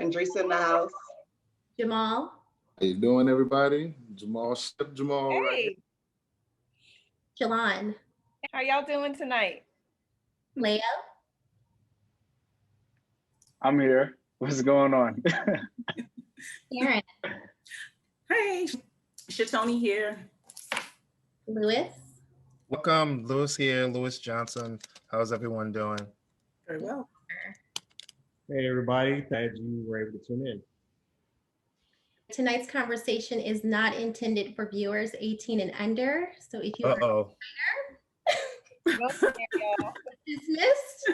Andresa in the house. Jamal. How you doing, everybody? Jamal, Jamal, Hey, right Jolon. how y'all doing tonight? Leo. I'm here. What's going on? Aaron. Hey, Sha'toni here. Lewis. Welcome, Lewis here, Lewis Johnson. How's everyone doing? Very well. Hey everybody, glad you were able to tune in. Tonight's conversation is not intended for viewers 18 and under. So if you are dismissed,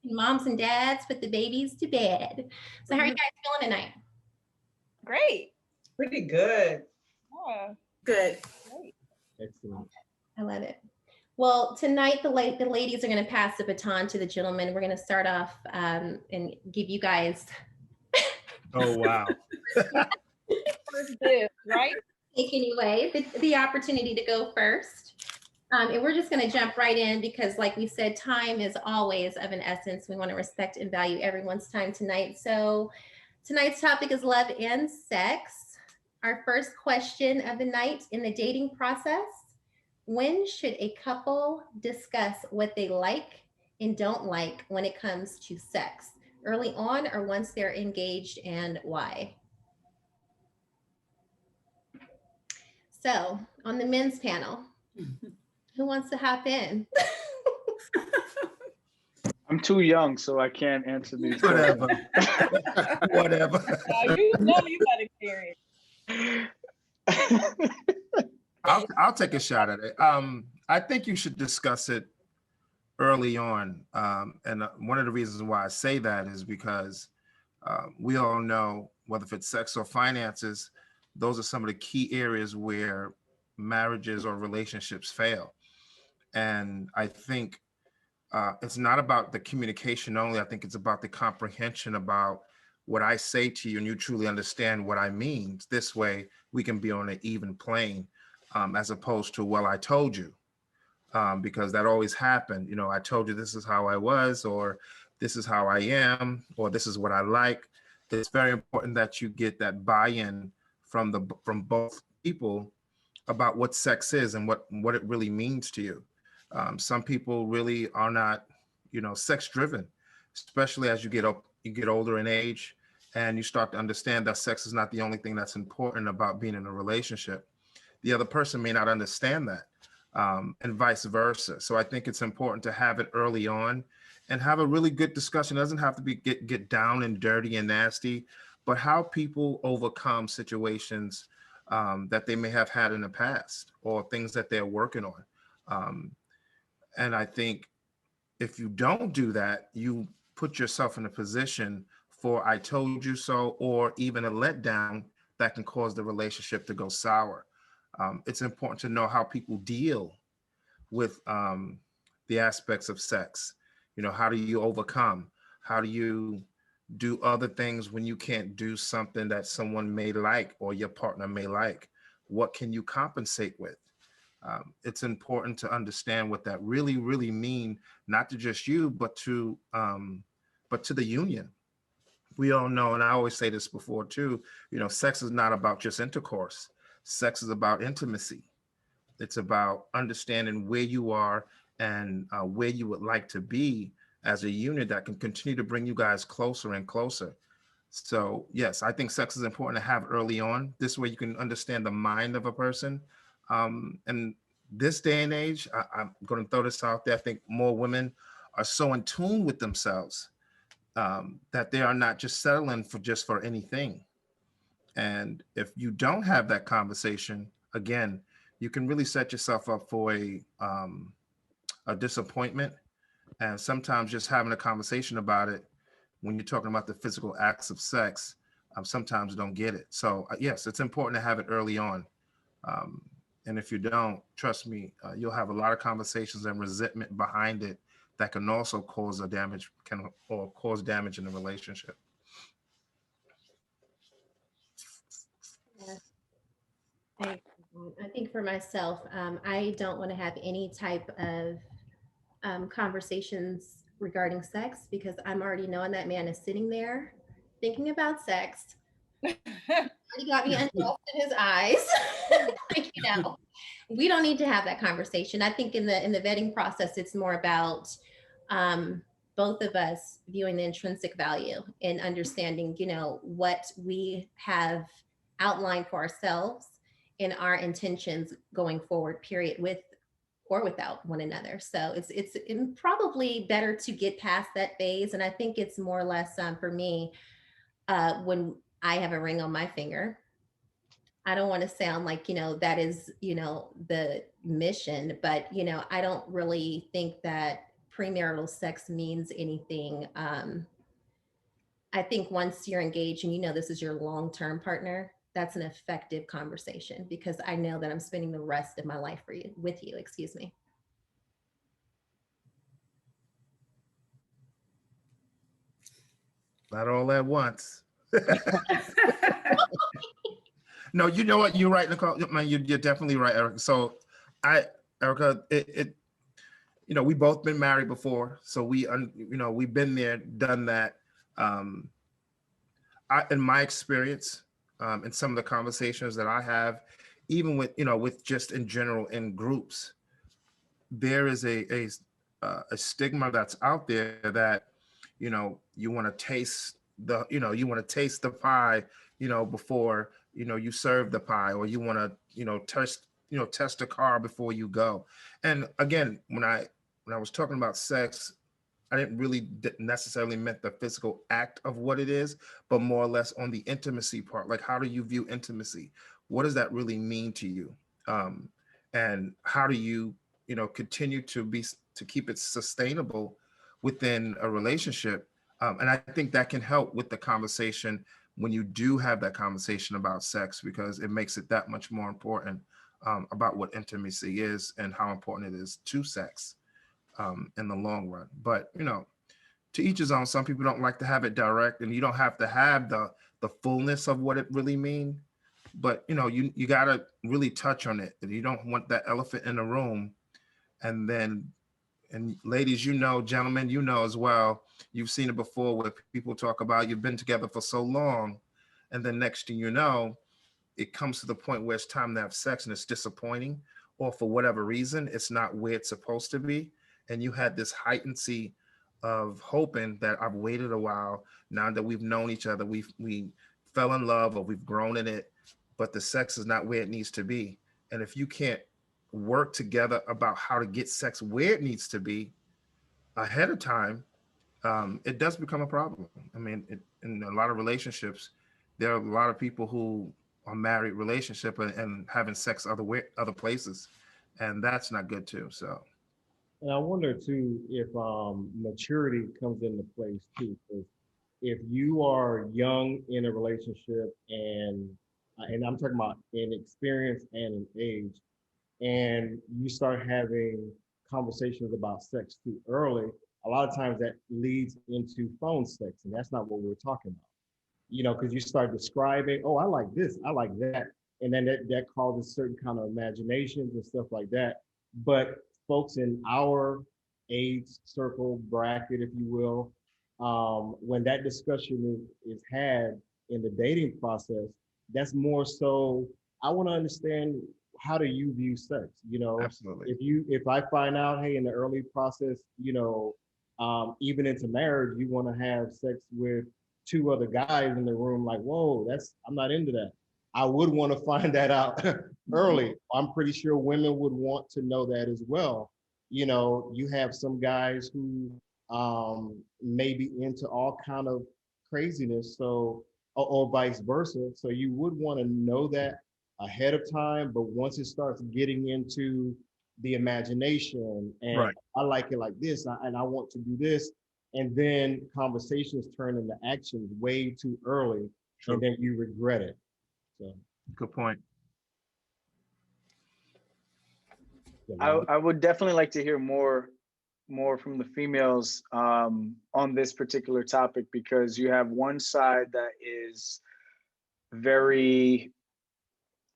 moms and dads put the babies to bed. So how are you guys feeling tonight? Great. Pretty good. Yeah, Good. great. Excellent. I love it. Well, tonight the ladies are going to pass the baton to the gentlemen. We're going to start off and give you guys. Oh, wow. First dibs, right? Take anyway the opportunity to go first. And we're just going to jump right in because, like we said, time is always of an essence. We want to respect and value everyone's time tonight. So tonight's topic is love and sex. Our first question of the night: in the dating process, when should a couple discuss what they like and don't like when it comes to sex? Early on or once they're engaged, and why? So on the men's panel, who wants to hop in? I'm too young, so I can't answer these. Whatever. Whatever. You know you got experience. I'll take a shot at it. I think you should discuss it early on. And one of the reasons why I say that is because we all know, whether if it's sex or finances, those are some of the key areas where marriages or relationships fail. And I think it's not about the communication only. I think it's about the comprehension about what I say to you and you truly understand what I mean. This way we can be on an even plane, as opposed to, well, I told you, because that always happened. You know, I told you this is how I was, or this is how I am, or this is what I like. It's very important that you get that buy-in from both people about what sex is and what it really means to you. Some people really are not, sex driven, especially as you get older in age and you start to understand that sex is not the only thing that's important about being in a relationship. The other person may not understand that, and vice versa. So I think it's important to have it early on and have a really good discussion. It doesn't have to be get down and dirty and nasty, but how people overcome situations that they may have had in the past or things that they're working on. And I think if you don't do that, you put yourself in a position for I told you so, or even a letdown that can cause the relationship to go sour. It's important to know how people deal with the aspects of sex. How do you overcome? How do you do other things when you can't do something that someone may like or your partner may like? What can you compensate with? It's important to understand what that really, really mean, not to just you, but to the union. We all know, and I always say this before too, sex is not about just intercourse. Sex is about intimacy. It's about understanding where you are and where you would like to be as a unit that can continue to bring you guys closer and closer. So yes, I think sex is important to have early on. This way you can understand the mind of a person. And this day and age, I'm going to throw this out there. I think more women are so in tune with themselves that they are not just settling for anything. And if you don't have that conversation, again, you can really set yourself up for a disappointment. And sometimes just having a conversation about it, when you're talking about the physical acts of sex, sometimes don't get it. So yes, it's important to have it early on. And if you don't, trust me, you'll have a lot of conversations and resentment behind it that can also cause damage in the relationship. I think for myself, I don't want to have any type of conversations regarding sex because I'm already knowing that man is sitting there thinking about sex. He got me undressed in his eyes. Like, we don't need to have that conversation. I think in the vetting process, it's more about both of us viewing the intrinsic value and understanding, what we have outlined for ourselves and our intentions going forward, period, with or without one another. So it's probably better to get past that phase. And I think it's more or less for me, when I have a ring on my finger, I don't want to sound like, that is, the mission, but, I don't really think that premarital sex means anything. I think once you're engaged and this is your long-term partner, that's an effective conversation because I know that I'm spending the rest of my life with you, excuse me. Not all at once. No, you know what? You're right, Nicole. Man, you're definitely right, Erica. So, Erica, we both been married before, so we've been there, done that. In my experience, in some of the conversations that I have, even with just in general in groups, there is a stigma that's out there that you want to taste the pie before you serve the pie, or you want to test a car before you go. And again, when I was talking about sex, I didn't really necessarily meant the physical act of what it is, but more or less on the intimacy part. Like, how do you view intimacy? What does that really mean to you? And how do you continue to keep it sustainable within a relationship? And I think that can help with the conversation when you do have that conversation about sex, because it makes it that much more important about what intimacy is and how important it is to sex in the long run. But, to each his own. Some people don't like to have it direct, and you don't have to have the fullness of what it really means. But, you got to really touch on it. You don't want that elephant in the room. And then, and ladies, gentlemen, as well, you've seen it before where people talk about you've been together for so long, and then next thing you know, it comes to the point where it's time to have sex and it's disappointing, or for whatever reason, it's not where it's supposed to be. And you had this heightened of hoping that I've waited a while, now that we've known each other, we fell in love or we've grown in it, but the sex is not where it needs to be. And if you can't work together about how to get sex where it needs to be ahead of time, it does become a problem. I mean, in a lot of relationships, there are a lot of people who are married relationship and having sex other places, and that's not good too. So, And I wonder too if maturity comes into place too. Because if you are young in a relationship, and I'm talking about in experience and in age, and you start having conversations about sex too early, a lot of times that leads into phone sex, and that's not what we're talking about. Because you start describing, oh, I like this, I like that, and then that causes certain kind of imaginations and stuff like that. But folks in our age circle bracket, if you will, when that discussion is had in the dating process, that's more so, I want to understand, how do you view sex? absolutely. If I find out, hey, in the early process, even into marriage, you want to have sex with two other guys in the room, like, whoa, I'm not into that. I would want to find that out early. I'm pretty sure women would want to know that as well. You have some guys who may be into all kind of craziness, so or vice versa. So you would want to know that ahead of time. But once it starts getting into the imagination, and Right. I like it like this, and I want to do this, and then conversations turn into actions way too early, True. and then you regret it. So Good point. I would definitely like to hear more from the females on this particular topic, because you have one side that is very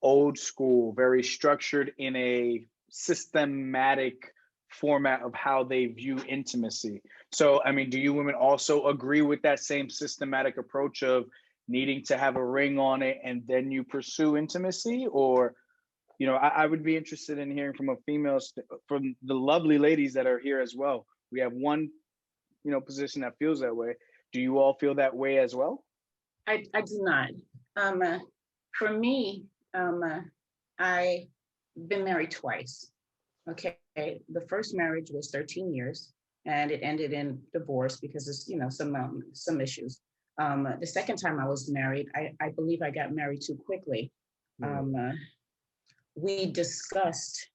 old school, very structured in a systematic format of how they view intimacy. So, I mean, do you women also agree with that same systematic approach of needing to have a ring on it and then you pursue intimacy? Or, you know, I would be interested in hearing from from the lovely ladies that are here as well. We have one, you know, position that feels that way. Do you all feel that way as well? I do not. For me, I've been married twice. Okay, the first marriage was 13 years, and it ended in divorce because of, you know, some issues. The second time I was married, I believe I got married too quickly. We discussed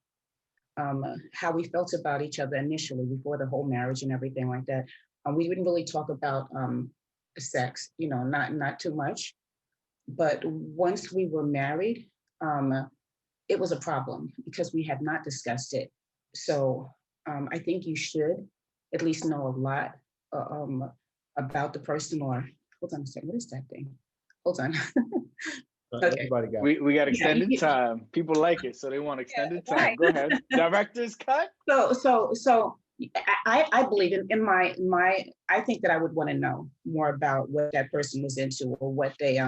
how we felt about each other initially before the whole marriage and everything like that. We didn't really talk about sex, you know, not too much. But once we were married, it was a problem because we had not discussed it. So I think you should at least know a lot about the person. Or hold on a second, what is that thing? Hold on. Okay. Everybody got We got extended Yeah. time. People like it, so they want extended time. right. Go ahead. Director's cut. So I believe in my I think that I would want to know more about what that person was into, or what they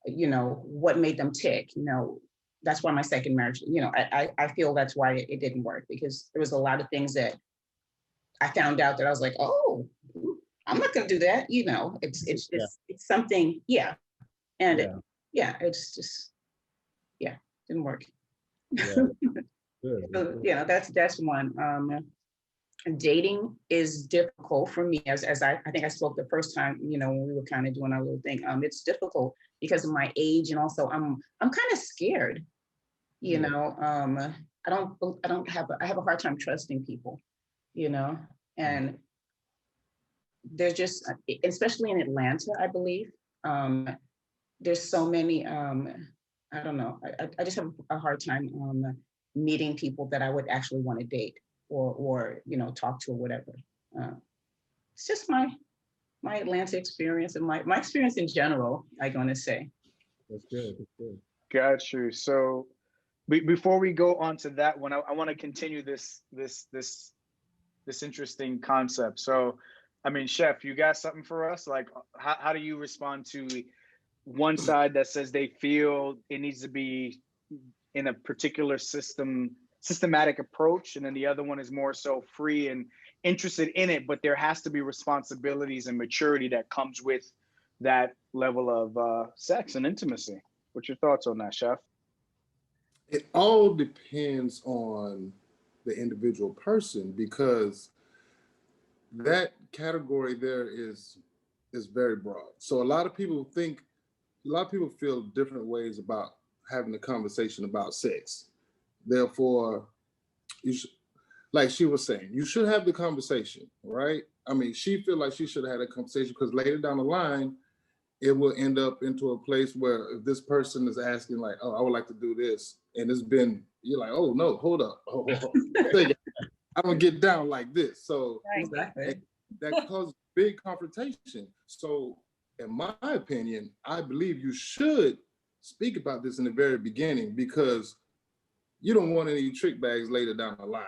you know, what made them tick. You know, that's why my second marriage, you know, I feel that's why it didn't work, because there was a lot of things that I found out that I was like, oh, I'm not gonna do that. You know, it's something, yeah. And it's just, didn't work. Yeah. Good. So, you know, that's one. Dating is difficult for me, as I think I spoke the first time, you know, when we were kind of doing our little thing. It's difficult because of my age, and also I'm kind of scared, you know. I have a hard time trusting people, you know, and there's just, especially in Atlanta, I believe, there's so many, I don't know, I just have a hard time meeting people that I would actually want to date, or you know, talk to, or whatever. It's just my Atlanta experience, and my experience in general, I'm going to say. That's good. That's good. Got you. So before we go on to that one, I want to continue this interesting concept. So, I mean, Chef, you got something for us? Like, how do you respond to one side that says they feel it needs to be in a particular systematic approach, and then the other one is more so free and interested in it, but there has to be responsibilities and maturity that comes with that level of sex and intimacy? What's your thoughts on that, Chef? It all depends on the individual person, because that category there is very broad. So a lot of people feel different ways about having a conversation about sex. Therefore, like she was saying, you should have the conversation, right? I mean, she feel like she should have had a conversation, because later down the line, it will end up into a place where if this person is asking like, oh, I would like to do this, and you're like, oh no, hold up. I'm gonna get down like this. So Exactly. that causes big confrontation. So in my opinion, I believe you should speak about this in the very beginning, because you don't want any trick bags later down the line,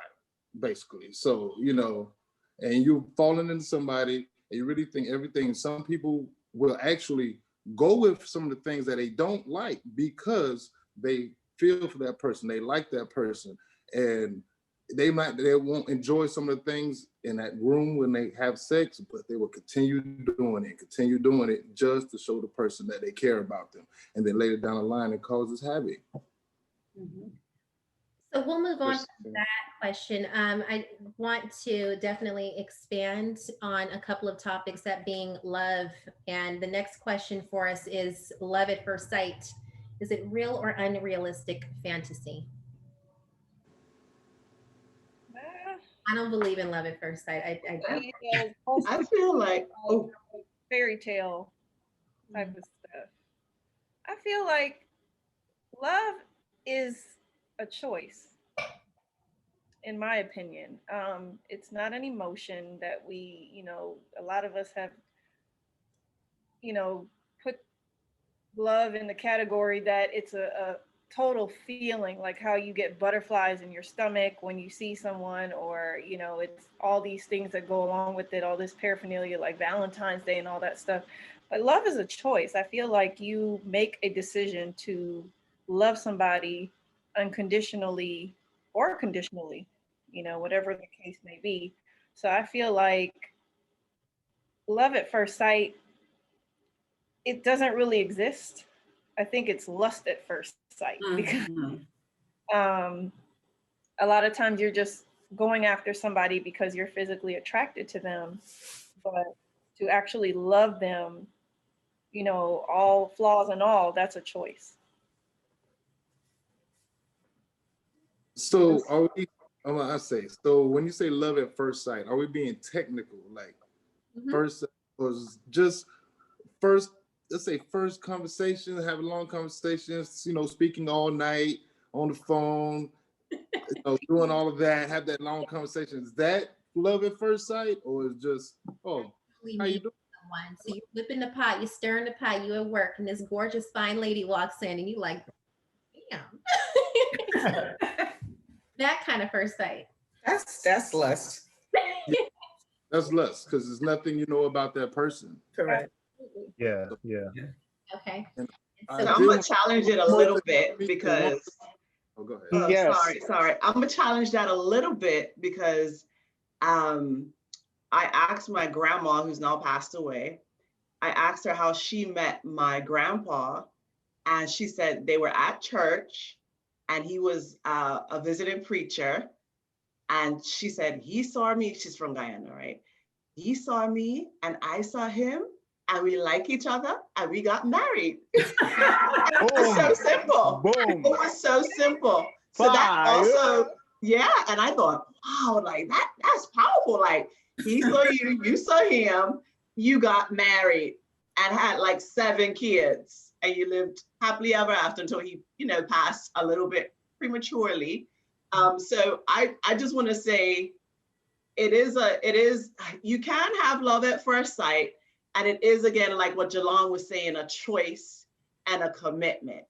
basically. So, you know, and you're falling into somebody and you really think everything. Some people will actually go with some of the things that they don't like because they feel for that person, they like that person, and they won't enjoy some of the things in that room when they have sex, but they will continue doing it just to show the person that they care about them. And then later down the line, it causes havoc. Mm-hmm. So we'll move on to that question. I want to definitely expand on a couple of topics, that being love. And the next question for us is love at first sight. Is it real or unrealistic fantasy? I don't believe in love at first sight. I feel like, fairy tale type of stuff. I feel like love is a choice, in my opinion. It's not an emotion that we, you know, a lot of us have, you know, put love in the category that it's a total feeling, like how you get butterflies in your stomach when you see someone, or, you know, it's all these things that go along with it, all this paraphernalia like Valentine's Day and all that stuff. But love is a choice. I feel like you make a decision to love somebody unconditionally or conditionally, you know, whatever the case may be. So I feel like love at first sight, it doesn't really exist. I think it's lust at first sight, because a lot of times you're just going after somebody because you're physically attracted to them, but to actually love them, you know, all flaws and all, that's a choice. So are we, I say, so when you say love at first sight, are we being technical? Like first was just first, let's say first conversation, having long conversations, you know, speaking all night on the phone, you know, doing all of that, have that long conversation. Is that love at first sight, or is just, oh, how you doing? Someone. So you're flipping the pot, you're stirring the pot, you at work, and this gorgeous fine lady walks in, and you like, damn. That kind of first sight. That's lust. That's lust, because there's nothing you know about that person. Correct. Yeah. Okay. And So I'm gonna challenge it a little bit because. Oh, go ahead. Oh, Yes. sorry. I'm gonna challenge that a little bit because I asked my grandma, who's now passed away, I asked her how she met my grandpa, and she said they were at church and he was a visiting preacher. And she said, he saw me, she's from Guyana, right? He saw me and I saw him, and we like each other and we got married. It was so simple. Boom. It was so simple. So that also, yeah. And I thought, wow, like that's powerful. Like he saw you, you saw him, you got married and had like 7 kids, and you lived happily ever after until he, you know, passed a little bit prematurely. So I just want to say it is, you can have love at first sight. And it is, again, like what Jolon was saying, a choice and a commitment,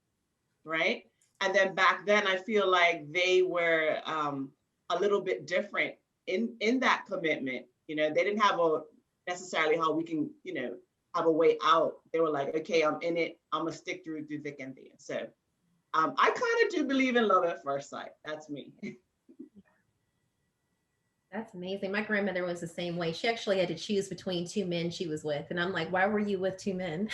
right? And then back then, I feel like they were a little bit different in that commitment. You know, they didn't have necessarily how we can, you know, have a way out. They were like, okay, I'm in it. I'm gonna stick through thick and thin. So I kind of do believe in love at first sight. That's me. That's amazing. My grandmother was the same way. She actually had to choose between 2 men she was with. And I'm like, why were you with 2 men?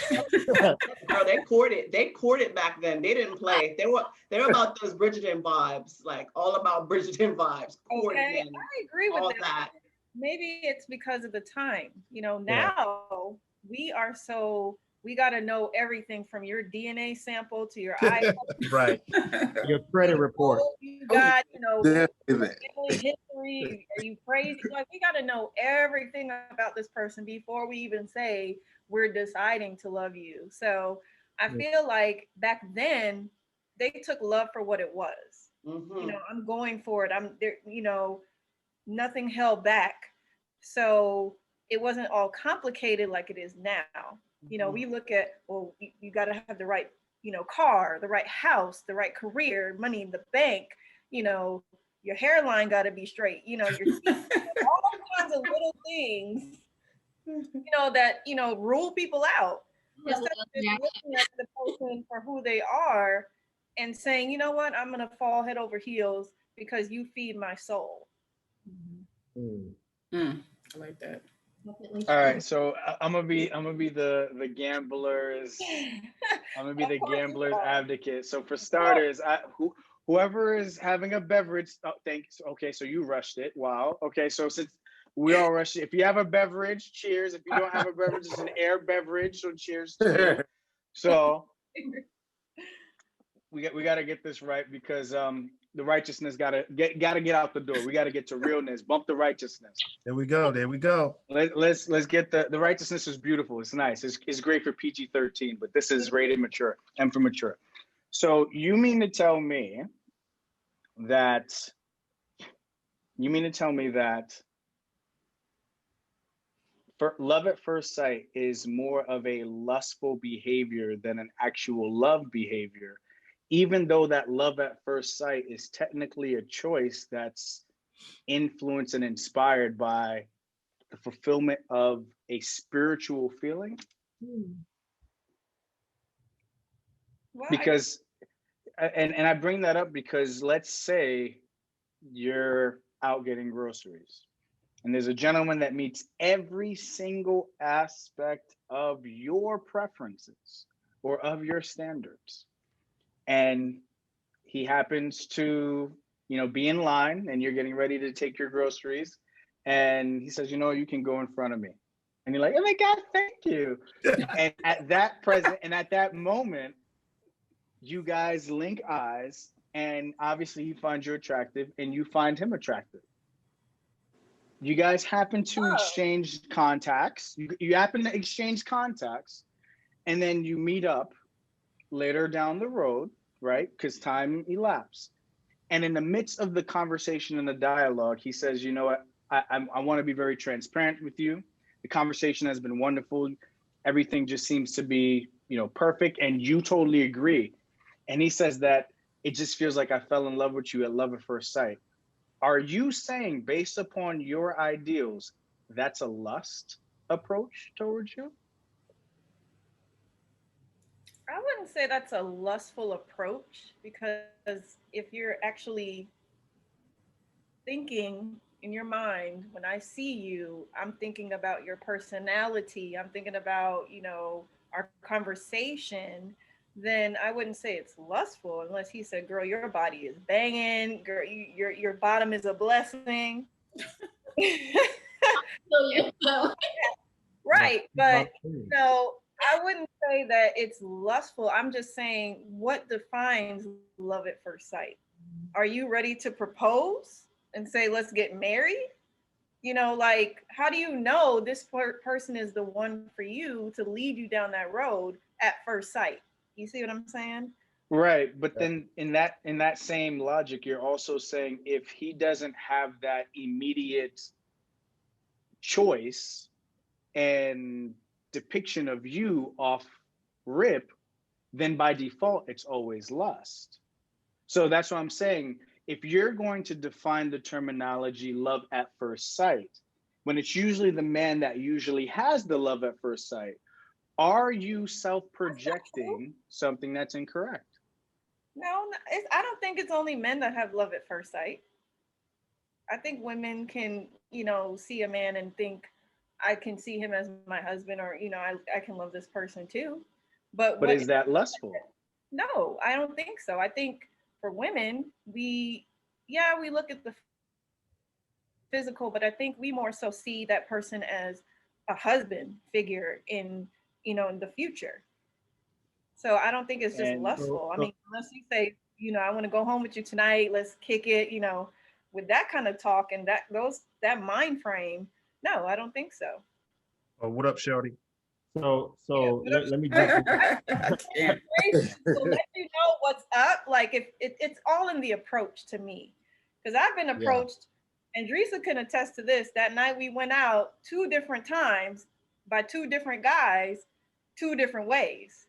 Girl, they courted back then. They didn't play. They were about those Bridgerton vibes, like all about Bridgerton vibes. Okay, I agree with that. Maybe it's because of the time. You know, now we got to know everything from your DNA sample to your iPhone. Right. Your credit report. You got, you know, family history. Are you crazy? Like, we got to know everything about this person before we even say we're deciding to love you. So I feel like back then they took love for what it was. You know, I'm going for it. I'm there, you know, nothing held back. So it wasn't all complicated like it is now. You know, we look at, well, you got to have the right, you know, car, the right house, the right career, money in the bank, you know, your hairline got to be straight, you know, your all kinds of little things, you know, that, you know, rule people out. Instead of looking at the person for who they are and saying, you know what, I'm going to fall head over heels because you feed my soul. I like that. All right, so I'm gonna be the gambler's advocate. So for starters, whoever is having a beverage, thanks. Okay, so you rushed it. Wow. Okay, so since we all rushed it, if you have a beverage, cheers. If you don't have a beverage, it's an air beverage, so cheers to you. So we got to get this right because the righteousness gotta get out the door. We gotta get to realness. Bump the righteousness. There we go. Let's get the righteousness is beautiful. It's nice. It's great for PG-13, but this is rated mature and for mature. So you mean to tell me that for love at first sight is more of a lustful behavior than an actual love behavior, even though that love at first sight is technically a choice that's influenced and inspired by the fulfillment of a spiritual feeling. Why? Because, and I bring that up because let's say you're out getting groceries and there's a gentleman that meets every single aspect of your preferences or of your standards. And he happens to, be in line and you're getting ready to take your groceries. And he says, you can go in front of me. And you're like, oh my God, thank you. And at that moment, you guys link eyes, and obviously he finds you attractive and you find him attractive. You guys happen to exchange contacts. You happen to exchange contacts, and then you meet up later down the road, right? Because time elapsed. And in the midst of the conversation and the dialogue, he says, you know what? I want to be very transparent with you. The conversation has been wonderful. Everything just seems to be, perfect. And you totally agree. And he says that it just feels like I fell in love with you at love at first sight. Are you saying, based upon your ideals, that's a lust approach towards you? I wouldn't say that's a lustful approach, because if you're actually thinking in your mind, when I see you, I'm thinking about your personality, I'm thinking about, our conversation, then I wouldn't say it's lustful, unless he said, girl, your body is banging, girl, your bottom is a blessing. Right, but I wouldn't say that it's lustful. I'm just saying, what defines love at first sight? Are you ready to propose and say, let's get married? How do you know this person is the one for you to lead you down that road at first sight? You see what I'm saying? Right, but then in that same logic, you're also saying if he doesn't have that immediate choice and depiction of you off rip, then by default, it's always lust. So that's what I'm saying. If you're going to define the terminology love at first sight, when it's usually the man that usually has the love at first sight, are you self-projecting something that's incorrect? No, I don't think it's only men that have love at first sight. I think women can, see a man and think, I can see him as my husband, or, I can love this person too. But is that lustful? No, I don't think so. I think for women, we look at the physical, but I think we more so see that person as a husband figure in the future. So I don't think it's just lustful. I mean, unless you say, I want to go home with you tonight, let's kick it, with that kind of talk and that mind frame. No, I don't think so. Oh, what up, Shorty? So let me jump in. So let you know what's up. Like, if it's all in the approach to me, because I've been approached. Andresa can attest to this. That night we went out 2 different times by 2 different guys, 2 different ways.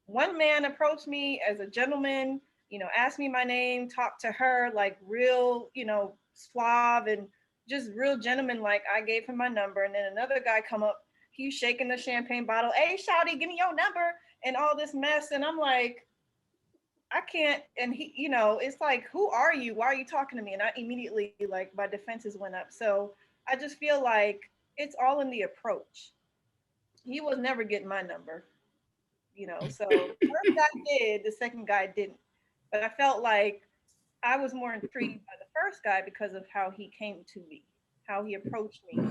One man approached me as a gentleman, asked me my name, talked to her like real, suave and just real gentleman. Like, I gave him my number, and then another guy come up, he's shaking the champagne bottle. Hey, shawty, give me your number, and all this mess. And I'm like, I can't. And he, it's like, who are you? Why are you talking to me? And I immediately, like, my defenses went up. So I just feel like it's all in the approach. He was never getting my number, so the first guy did, the second guy didn't. But I felt like I was more intrigued by the first guy because of how he came to me, how he approached me,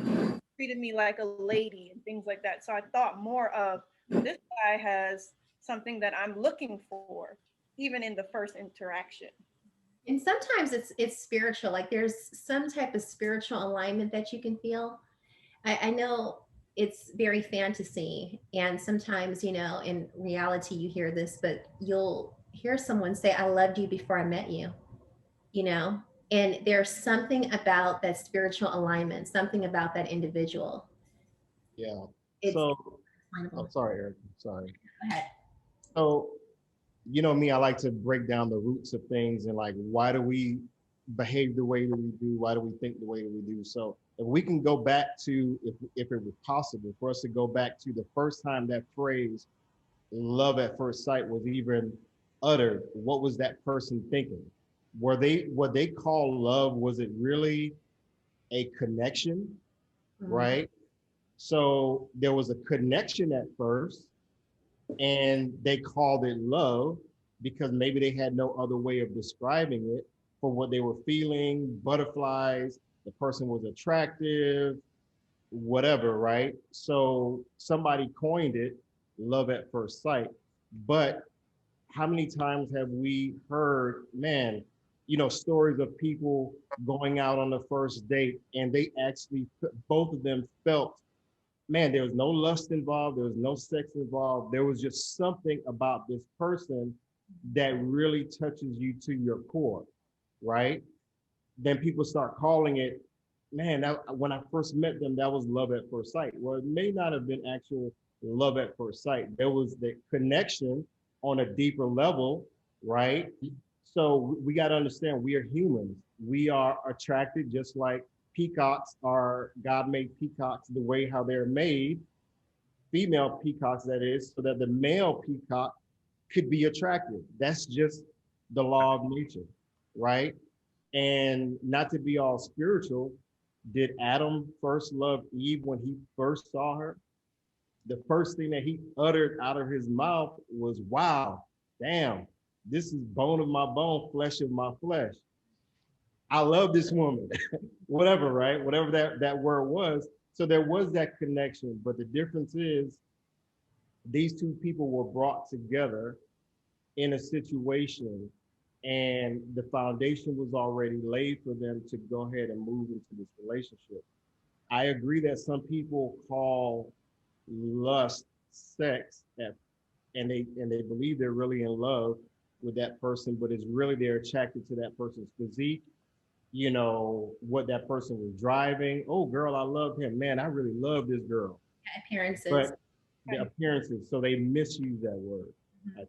treated me like a lady and things like that. So I thought more of, this guy has something that I'm looking for, even in the first interaction. And sometimes it's spiritual. Like, there's some type of spiritual alignment that you can feel. I know it's very fantasy, and sometimes, in reality you hear this, but you'll hear someone say, I loved you before I met you, and there's something about that spiritual alignment, something about that individual. Yeah. I'm sorry, Eric. I'm sorry. Go ahead. So you know me, I like to break down the roots of things and like, why do we behave the way that we do? Why do we think the way that we do? So if we can go back to, if it was possible for us to go back to the first time that phrase love at first sight was even uttered, what was that person thinking? Were they, what they call love, was it really a connection, right? So there was a connection at first and they called it love because maybe they had no other way of describing it for what they were feeling, butterflies, the person was attractive, whatever, right? So somebody coined it, love at first sight. But how many times have we heard, man, you know, stories of people going out on the first date and they actually, both of them felt, man, there was no lust involved, there was no sex involved, there was just something about this person that really touches you to your core, right? Then people start calling it, man, that, when I first met them, that was love at first sight. Well, it may not have been actual love at first sight. There was the connection on a deeper level, right? So we got to understand we are humans. We are attracted just like peacocks are, God made peacocks the way how they're made, female peacocks that is, so that the male peacock could be attractive. That's just the law of nature, right? And not to be all spiritual, did Adam first love Eve when he first saw her? The first thing that he uttered out of his mouth was, wow, damn, this is bone of my bone, flesh of my flesh. I love this woman, whatever, right? Whatever that word was. So there was that connection, but the difference is these two people were brought together in a situation and the foundation was already laid for them to go ahead and move into this relationship. I agree that some people call lust sex, and they believe they're really in love with that person, but it's really they're attracted to that person's physique, you know, what that person was driving. Oh, girl, I love him. Man, I really love this girl. Appearances. But the appearances, so they misuse that word. I think.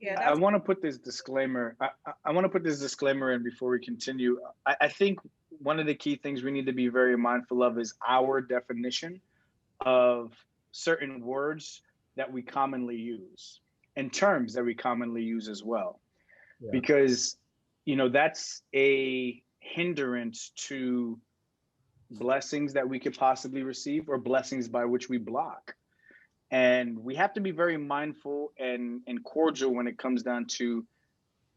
Yeah, I want to put this disclaimer. I want to put this disclaimer in before we continue. I think one of the key things we need to be very mindful of is our definition of certain words that we commonly use and terms that we commonly use as well. Yeah. Because, you know, that's a hindrance to blessings that we could possibly receive or blessings by which we block. And we have to be very mindful and cordial when it comes down to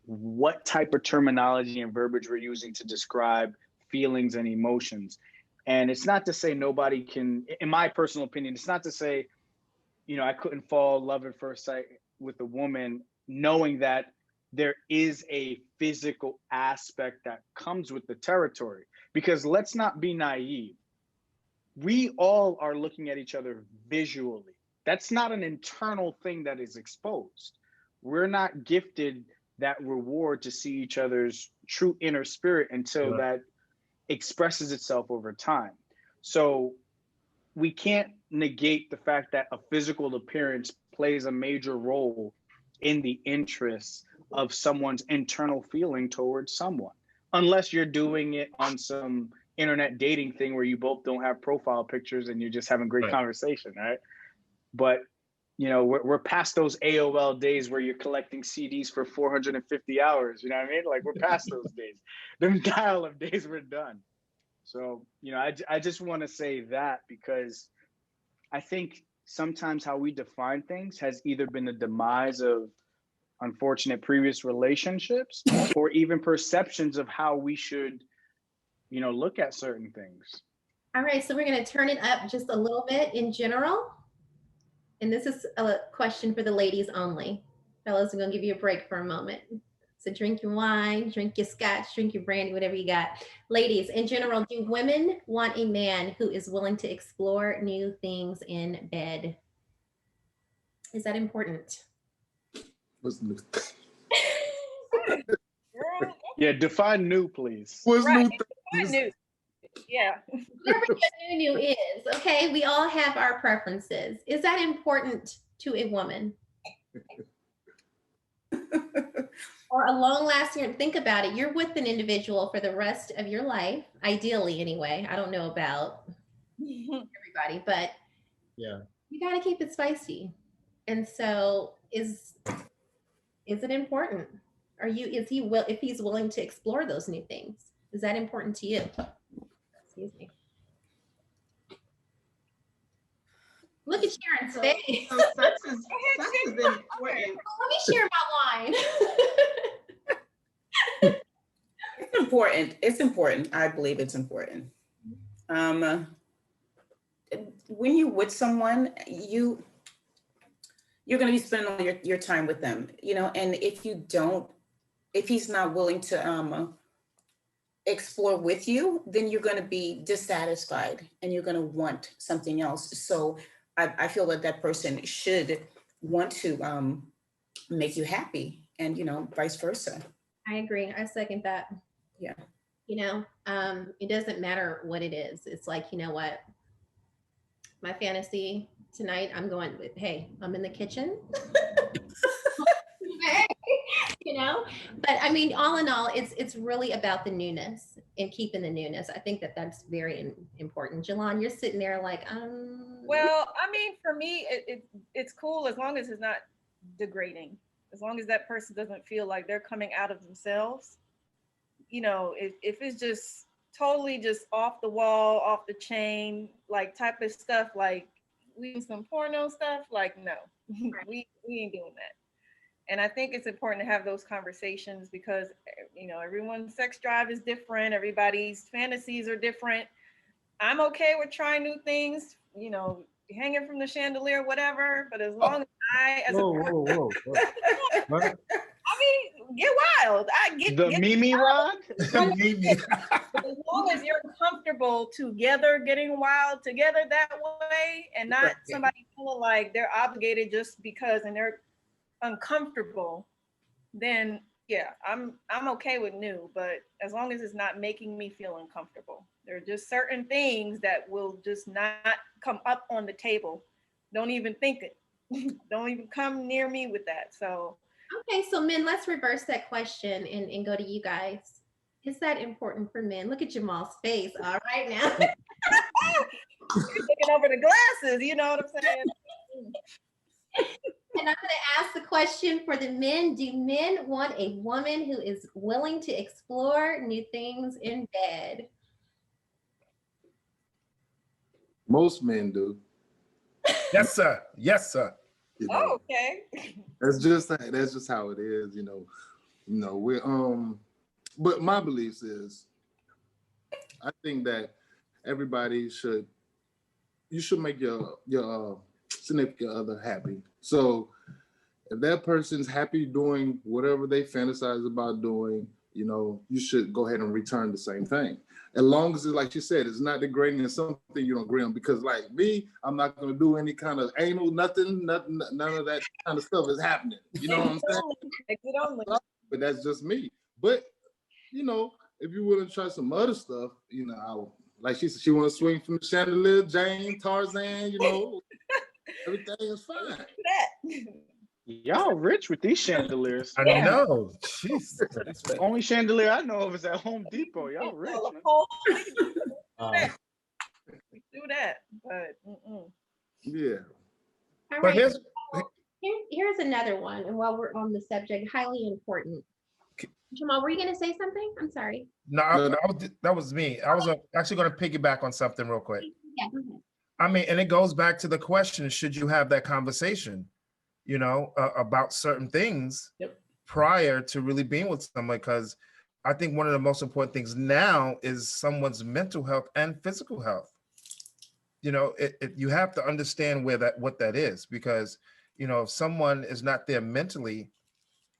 what type of terminology and verbiage we're using to describe feelings and emotions. And it's not to say nobody can, in my personal opinion, it's not to say, you know, I couldn't fall in love at first sight with a woman, knowing that there is a physical aspect that comes with the territory. Because let's not be naive. We all are looking at each other visually. That's not an internal thing that is exposed. We're not gifted that reward to see each other's true inner spirit until that expresses itself over time. So we can't negate the fact that a physical appearance plays a major role in the interests of someone's internal feeling towards someone, unless you're doing it on some internet dating thing where you both don't have profile pictures and you're just having great conversation, right? But, you know, we're past those AOL days where you're collecting CDs for 450 hours, you know what I mean? Like, we're past those days. Them dial-up days were done. So, you know, I just want to say that because I think sometimes how we define things has either been the demise of unfortunate previous relationships or even perceptions of how we should, you know, look at certain things. All right, so we're going to turn it up just a little bit in general. And this is a question for the ladies only. Fellas, I'm going to give you a break for a moment. So drink your wine, drink your scotch, drink your brandy, whatever you got. Ladies, in general, do women want a man who is willing to explore new things in bed? Is that important? What's new? Yeah, define new, please. What's new? New. Yeah. Whatever new is, okay? We all have our preferences. Is that important to a woman? Or a long-lasting, think about it. You're with an individual for the rest of your life, ideally anyway. I don't know about everybody, but Yeah. you got to keep it spicy. And so is it important? If he's willing to explore those new things, is that important to you? Excuse me. Look at Sharon's face. So sex is important. Let me share my wine. It's important. It's important. I believe it's important. When you're with someone, you're going to be spending all your time with them, and if he's not willing to explore with you, then you're going to be dissatisfied and you're going to want something else. So I feel that person should want to make you happy, and vice versa. I agree. I second that. Yeah. It doesn't matter what it is. It's like, you know what? My fantasy tonight, I'm in the kitchen. But I mean, all in all, it's really about the newness and keeping the newness. I think that's very important. Jolon, you're sitting there like, Well, I mean, for me, it's cool as long as it's not degrading. As long as that person doesn't feel like they're coming out of themselves. If it's just totally just off the wall, off the chain, like type of stuff, like we do some porno stuff, like no, we ain't doing that. And I think it's important to have those conversations because, everyone's sex drive is different. Everybody's fantasies are different. I'm okay with trying new things, hanging from the chandelier, whatever. But as long as Whoa. What? I mean, get wild. Get Mimi rod. As long as you're comfortable together, getting wild together that way, and not somebody feeling like they're obligated just because and they're uncomfortable, then yeah, I'm okay with new. But as long as it's not making me feel uncomfortable, there are just certain things that will just not come up on the table. Don't even think it. Don't even come near me with that. So. Okay, so men, let's reverse that question and go to you guys. Is that important for men? Look at Jamal's face. All right now. You're looking over the glasses, you know what I'm saying? And I'm going to ask the question for the men. Do men want a woman who is willing to explore new things in bed? Most men do. Yes, sir. Yes, sir. Oh, okay. That's just how it is, we're but my beliefs is I think that everybody should make your significant other happy. So if that person's happy doing whatever they fantasize about doing, you should go ahead and return the same thing. As long as it's like you said, it's not degrading and something you don't agree on. Because like me, I'm not going to do any kind of anal, nothing, none of that kind of stuff is happening. You know what I'm saying? But that's just me. But, if you're willing to try some other stuff, like she said, she want to swing from the chandelier, Jane, Tarzan, everything is fine. Y'all rich with these chandeliers. I know. Jeez. The only chandelier I know of is at Home Depot. Y'all rich, man. We do that, but yeah. All But right. Here's another one. And while we're on the subject, highly important. Jamal, were you going to say something? I'm sorry. No, that was me. I was actually going to piggyback on something real quick. Yeah, go ahead. I mean, and it goes back to the question, should you have that conversation, about certain things prior to really being with someone? Because I think one of the most important things now is someone's mental health and physical health. You have to understand what that is, because, if someone is not there mentally,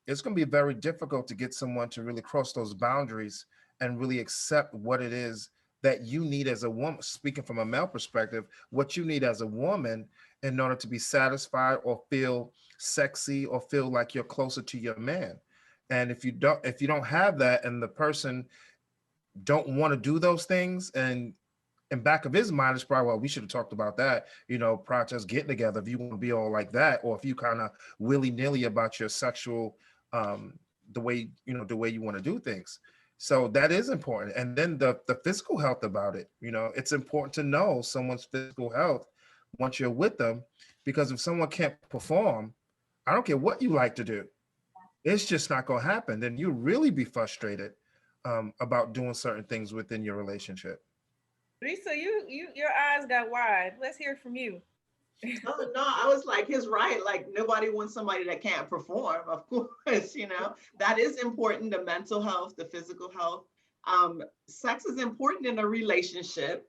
it's going to be very difficult to get someone to really cross those boundaries and really accept what it is that you need as a woman, speaking from a male perspective, what you need as a woman in order to be satisfied or feel sexy or feel like you're closer to your man. And if you don't have that, and the person don't want to do those things, and in back of his mind is probably, well, we should have talked about that, prior to us getting together, if you want to be all like that, or if you kind of willy-nilly about your sexual the way you want to do things. So that is important. And then the physical health about it, it's important to know someone's physical health once you're with them, because if someone can't perform, I don't care what you like to do, it's just not going to happen. Then you really be frustrated about doing certain things within your relationship. Lisa, your eyes got wide. Let's hear from you. Oh, no, I was like, he's right. Like, nobody wants somebody that can't perform, of course, that is important, the mental health, the physical health. Sex is important in a relationship.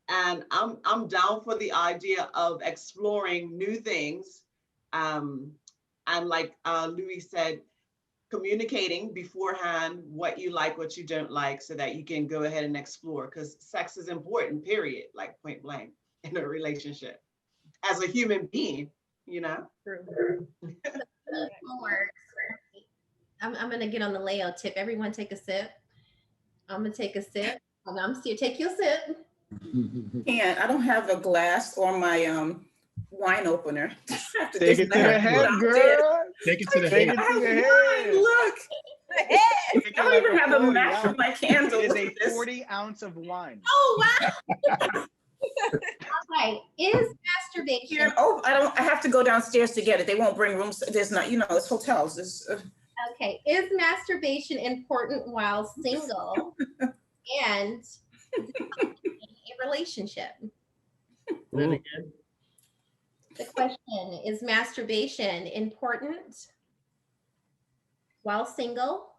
And I'm down for the idea of exploring new things. And like Louis said, communicating beforehand what you like, what you don't like, so that you can go ahead and explore, because sex is important, period, like point blank, in a relationship. As a human being, True. I'm gonna get on the Leo tip. Everyone take a sip. I'm gonna take a sip. And I'm still take your sip. And I don't have a glass or my wine opener. Take it to the head, girl. Take it to the head. I have wine, look. I don't even have a match for my candle. It is a 40-ounce of wine. Oh, wow. All right. Is masturbation? I have to go downstairs to get it. They won't bring rooms. There's not, it's hotels. Okay. Is masturbation important while single and in a relationship? Then again. The question is: masturbation important while single,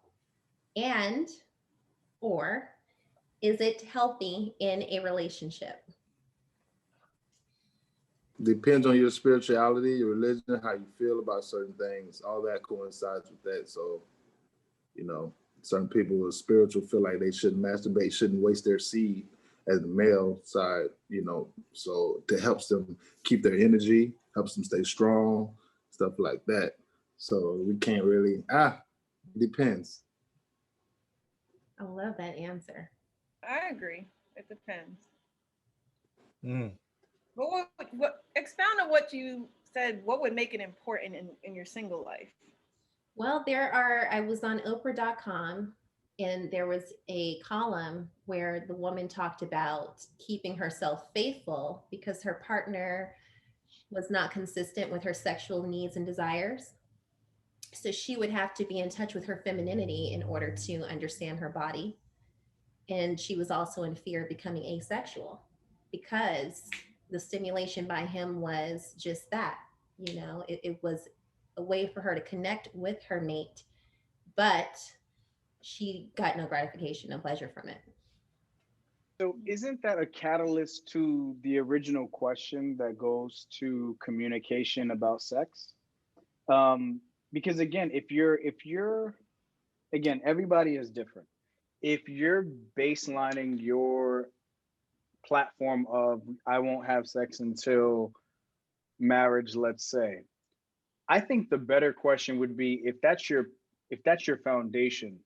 or is it healthy in a relationship? Depends on your spirituality, your religion, how you feel about certain things. All that coincides with that. So, certain people who are spiritual feel like they shouldn't masturbate, shouldn't waste their seed as the male side, so it helps them keep their energy, helps them stay strong, stuff like that. So we can't really, depends. I love that answer. I agree. It depends. Mm. What expound on what you said? What would make it important in your single life? Well, I was on Oprah.com, and there was a column where the woman talked about keeping herself faithful because her partner was not consistent with her sexual needs and desires. So she would have to be in touch with her femininity in order to understand her body. And she was also in fear of becoming asexual because the stimulation by him was just that, it was a way for her to connect with her mate, but she got no gratification, no pleasure from it. So isn't that a catalyst to the original question that goes to communication about sex? Because again, if you're again, everybody is different. If you're baselining your platform of I won't have sex until marriage, let's say, I think the better question would be if that's your foundation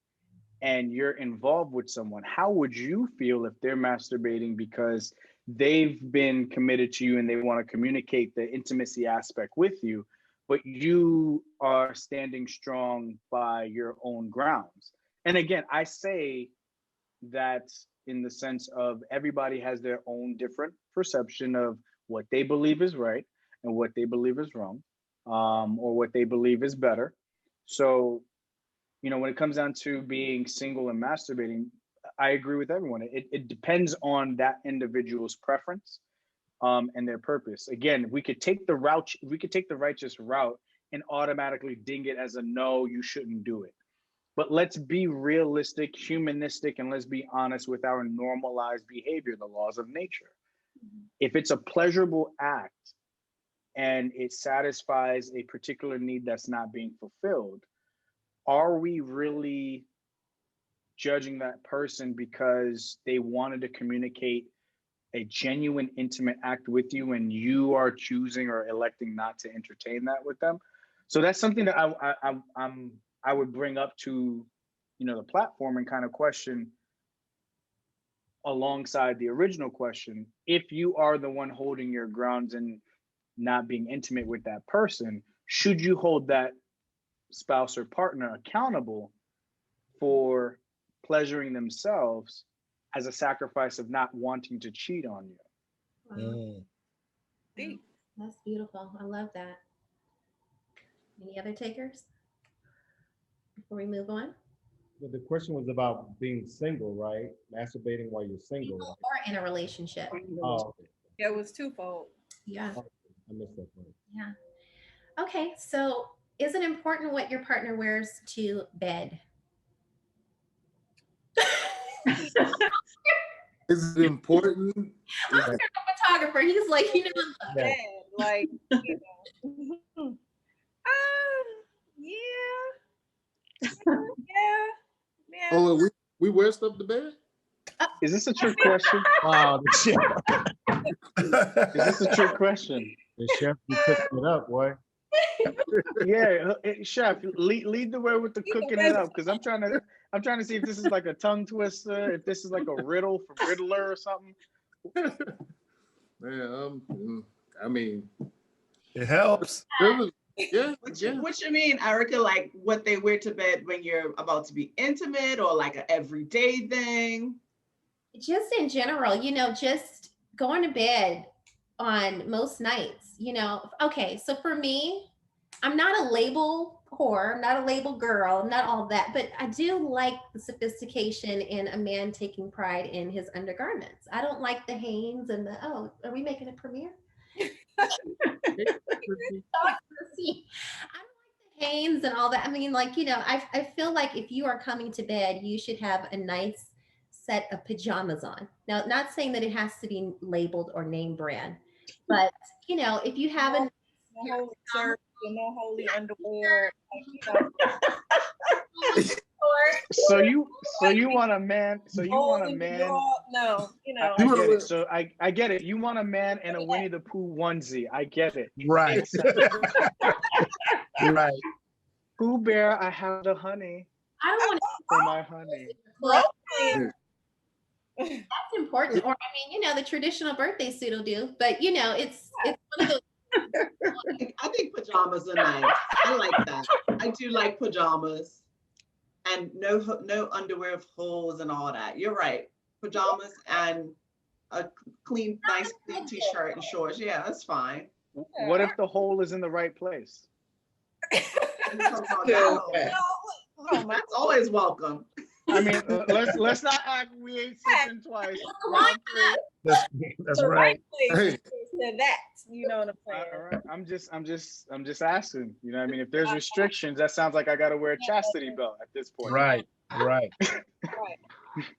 and you're involved with someone, how would you feel if they're masturbating because they've been committed to you and they want to communicate the intimacy aspect with you, but you are standing strong by your own grounds? And again, I say that in the sense of everybody has their own different perception of what they believe is right and what they believe is wrong, or what they believe is better. So, when it comes down to being single and masturbating, I agree with everyone. It depends on that individual's preference and their purpose. Again, we could take the righteous route and automatically ding it as a no, you shouldn't do it. But let's be realistic, humanistic, and let's be honest with our normalized behavior, the laws of nature. If it's a pleasurable act and it satisfies a particular need that's not being fulfilled, are we really judging that person because they wanted to communicate a genuine intimate act with you and you are choosing or electing not to entertain that with them? So that's something that I would bring up to, the platform and kind of question alongside the original question. If you are the one holding your grounds and not being intimate with that person, should you hold that spouse or partner accountable for pleasuring themselves as a sacrifice of not wanting to cheat on you. Wow. Deep. That's beautiful. I love that. Any other takers before we move on? Well, the question was about being single, right? Masturbating while you're single, Single right? or in a relationship. Oh, Yeah, it was twofold. Yeah. I missed that part. Yeah. Okay. So is it important what your partner wears to bed? Is it important? I'm a photographer. He's like, you know, Yeah. Man, like, you know. Yeah. Yeah. Oh, we wear stuff to bed? Is this a trick question? Wow, the chef, Is this a trick question? the chef be cooking it up, boy. Yeah, chef, lead the way with the cooking it up, because I'm trying to see if this is like a tongue twister, if this is like a riddle from Riddler or something. Man, I mean, It helps. yeah, What you mean, Erica? Like what they wear to bed when you're about to be intimate, or like an everyday thing? just in general, you know, just going to bed on most nights, you know. Okay, so for me, I'm not a label whore, I'm not a label girl, I'm not all that, but I do like the sophistication in a man taking pride in his undergarments. I don't like the Hanes and the, oh, are we making a premiere? I don't like the Hanes and all that. I mean, like, you know, I feel like if you are coming to bed, you should have a nice set of pajamas on. Now, not saying that it has to be labeled or name brand, but you know, if you have a No holy shirt, no holy underwear. Like, you know. So you want a man? So you want a Holding the man? door, no, you know. I get it. So I get it. You want a man in a Winnie the Pooh onesie. I get it. Right. Makes sense. Right. Pooh Bear, I have the honey I don't want to for my honey. Broken. that's important. Or I mean, you know, the traditional birthday suit will do, but you know, it's one of those. I think pajamas are nice. I like that. I do like pajamas, and no underwear with holes and all that. You're right. Pajamas and a clean, nice clean t-shirt and shorts. Yeah, that's fine. What if the hole is in the right place? That's always welcome. I mean, let's not act we ain't sipping twice. Round three. That's The right. place said that. You know what I'm saying? All right. I'm just asking. You know what I mean? If there's restrictions, that sounds like I gotta wear a chastity belt at this point. Right. Right.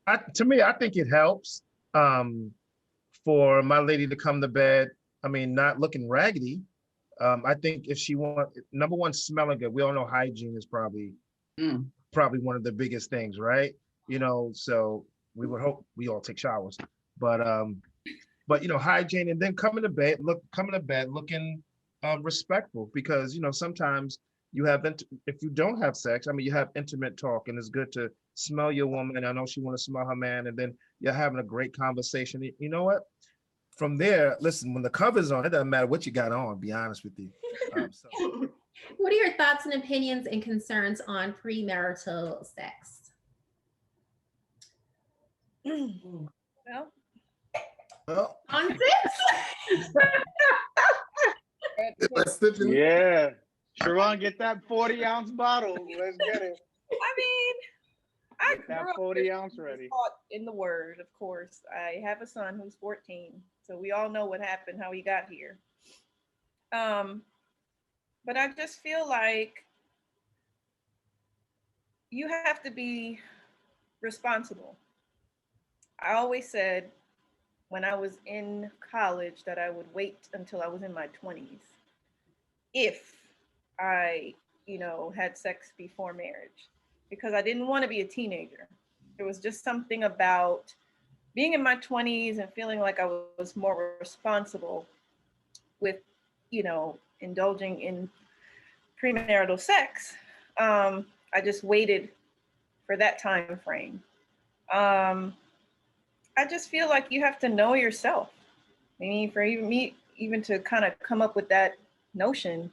Right. To me, I think it helps for my lady to come to bed. I mean, not looking raggedy. I think if she number one, smelling good. We all know hygiene is probably one of the biggest things, right? You know, so we would hope we all take showers, but you know, hygiene, and then coming to bed looking respectful, because you know sometimes you have if you don't have sex, I mean, you have intimate talk, and it's good to smell your woman. I know she want to smell her man, and then you're having a great conversation. You know what? From there, listen, when the cover's on, it doesn't matter what you got on, be honest with you. What are your thoughts and opinions and concerns on premarital sex? Well, On sex? Yeah. Sharon, get that 40-ounce bottle. Let's get it. I mean, I Get that grew up 40-ounce ready. in the word, of course. I have a son who's 14, so we all know what happened, how he got here. But I just feel like you have to be responsible. I always said when I was in college that I would wait until I was in my 20s if I, you know, had sex before marriage, because I didn't want to be a teenager. There was just something about being in my 20s and feeling like I was more responsible with, you know, indulging in premarital sex. I just waited for that time frame. I just feel like you have to know yourself. I mean, for even me, even to kind of come up with that notion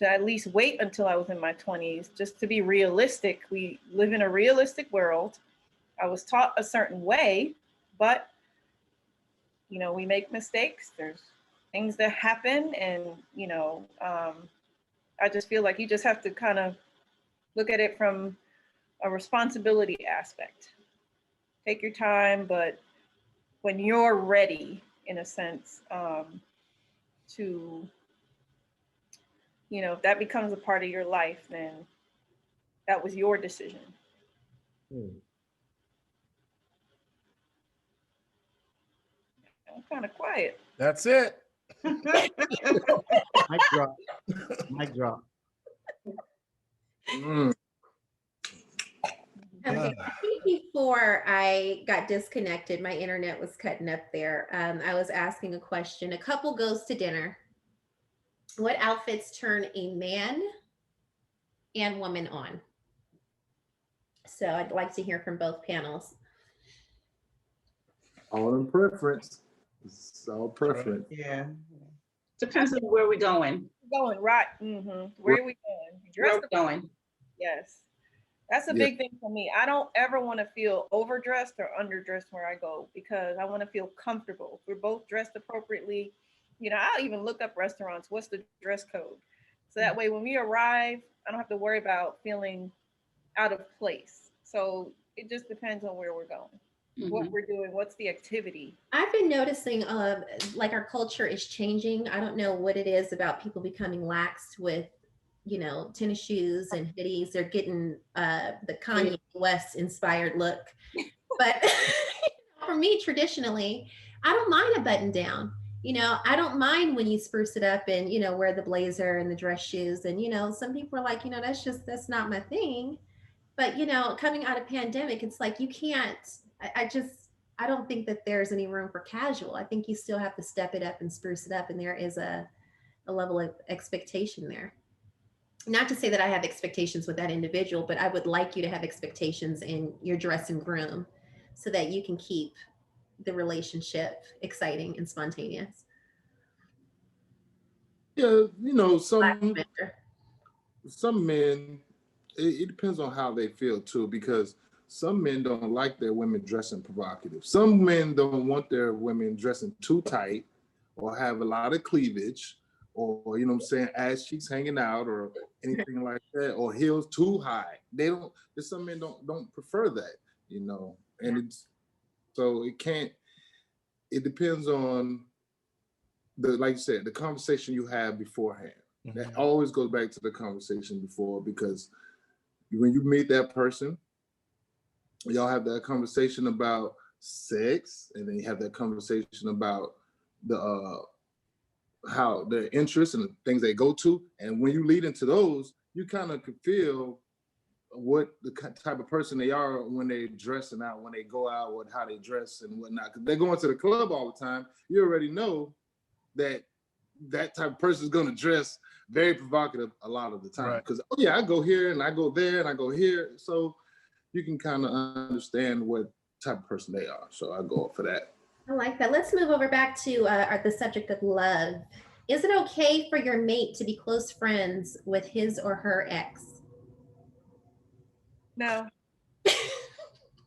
to at least wait until I was in my 20s, just to be realistic. We live in a realistic world. I was taught a certain way, but you know, we make mistakes. There's things that happen, and you know, I just feel like you just have to kind of look at it from a responsibility aspect. Take your time, but when you're ready, in a sense, to, you know, if that becomes a part of your life, then that was your decision. I'm kind of quiet. That's it. Mic drop. Mic drop. I think before I got disconnected, my internet was cutting up there. I was asking a question. A couple goes to dinner. What outfits turn a man and woman on? So I'd like to hear from both panels. All in preference. It's all preference. Yeah. Depends on where we're going. Going right. Where are we going? Where we're going. Yes. That's a big thing for me. I don't ever want to feel overdressed or underdressed where I go, because I want to feel comfortable. If we're both dressed appropriately, you know, I'll even look up restaurants. What's the dress code? So that way when we arrive, I don't have to worry about feeling out of place. So it just depends on where we're going, what we're doing, what's the activity. I've been noticing like our culture is changing. I don't know what it is about people becoming lax with, you know, tennis shoes and hoodies. They're getting the Kanye West inspired look. But for me, traditionally, I don't mind a button down. You know, I don't mind when you spruce it up and, you know, wear the blazer and the dress shoes. And, you know, some people are like, you know, that's not my thing. But, you know, coming out of pandemic, it's like, you can't, I don't think that there's any room for casual. I think you still have to step it up and spruce it up. And there is a level of expectation there. Not to say that I have expectations with that individual, but I would like you to have expectations in your dress and groom so that you can keep the relationship exciting and spontaneous. Yeah, you know, some men, it depends on how they feel too, because some men don't like their women dressing provocative. Some men don't want their women dressing too tight or have a lot of cleavage, or, you know what I'm saying, ass cheeks hanging out or anything like that, or heels too high. There's some men don't prefer that, you know, and it's, so it depends on like you said, the conversation you have beforehand. That always goes back to the conversation before, because when you meet that person, y'all have that conversation about sex, and then you have that conversation about the how their interests and the things they go to. And when you lead into those, you kind of could feel what the type of person they are when they're dressing out, when they go out, how they dress and whatnot. Because they're going to the club all the time. You already know that type of person is going to dress very provocative a lot of the time. Because, oh yeah, I go here and I go there and I go here. So you can kind of understand what type of person they are. So I go up for that. I like that. Let's move over back to the subject of love. Is it okay for your mate to be close friends with his or her ex? No.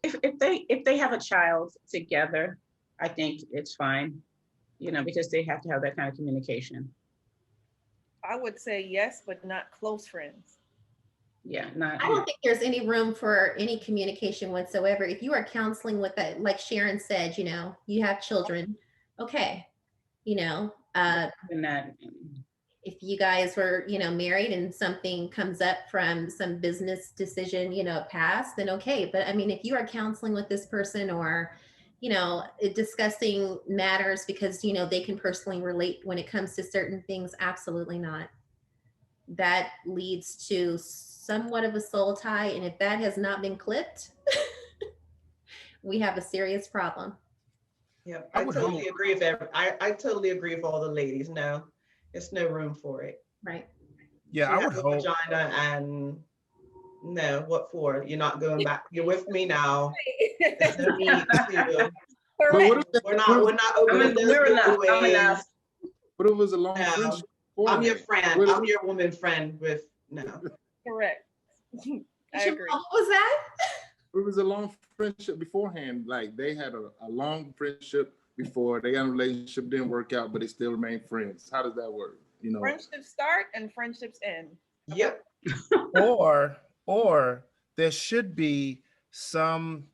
If they have a child together, I think it's fine, you know, because they have to have that kind of communication. I would say yes, but not close friends. Yeah, I don't think there's any room for any communication whatsoever. If you are counseling with that, like Sharon said, you know, you have children, okay, you know, if you guys were, you know, married and something comes up from some business decision, you know, past, then okay. But I mean, if you are counseling with this person or, you know, discussing matters because, you know, they can personally relate when it comes to certain things, absolutely not. That leads to somewhat of a soul tie. And if that has not been clipped, we have a serious problem. Yeah, I totally agree with I totally agree with all the ladies. No, there's no room for it. Right. Yeah, I would hope. Vagina and no, what for? You're not going back. You're with me now. There's no need to. But we're not opening those doorways. But it was a long friendship. I'm your friend. I'm your woman friend with no. Correct. I agree. What was that? It was a long friendship beforehand. Like they had a long friendship before they got a relationship, didn't work out, but they still remain friends. How does that work? You know, Friendships start and friendships end. Yep. or there should be some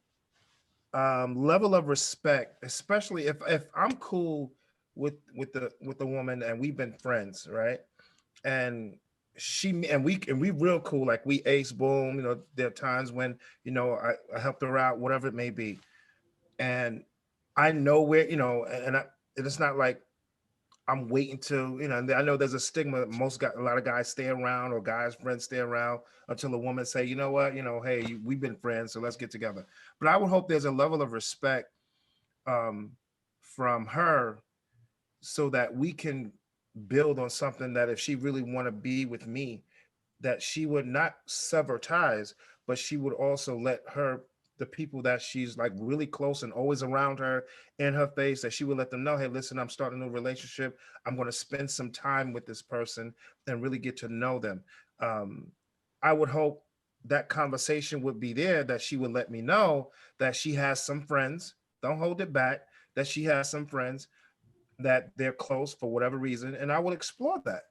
level of respect, especially if I'm cool with the woman and we've been friends, right? And we real cool, like we ace boom, you know, there are times when, you know, I helped her out, whatever it may be. And I know where, you know, and it's not like I'm waiting to, you know, and I know there's a stigma. A lot of guys stay around, or guys' friends stay around until a woman say, you know what, you know, hey, we've been friends, so let's get together. But I would hope there's a level of respect from her, so that we can build on something, that if she really want to be with me, that she would not sever ties, but she would also let the people that she's like really close and always around her, in her face, that she would let them know, hey, listen, I'm starting a new relationship. I'm going to spend some time with this person and really get to know them. I would hope that conversation would be there, that she would let me know that she has some friends, don't hold it back, that she has some friends that they're close for whatever reason. And I would explore that.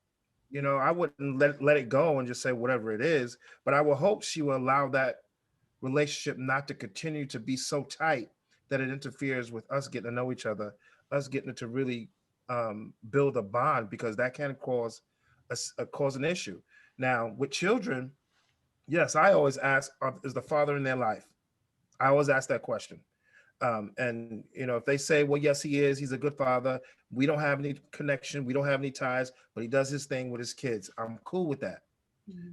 You know, I wouldn't let it go and just say whatever it is, but I will hope she will allow that relationship not to continue to be so tight that it interferes with us getting to know each other, us getting to really build a bond, because that can cause cause an issue. Now, with children, yes, I always ask, is the father in their life? I always ask that question. And you know, if they say, well, yes, he is, he's a good father, we don't have any connection, we don't have any ties, but he does his thing with his kids, I'm cool with that.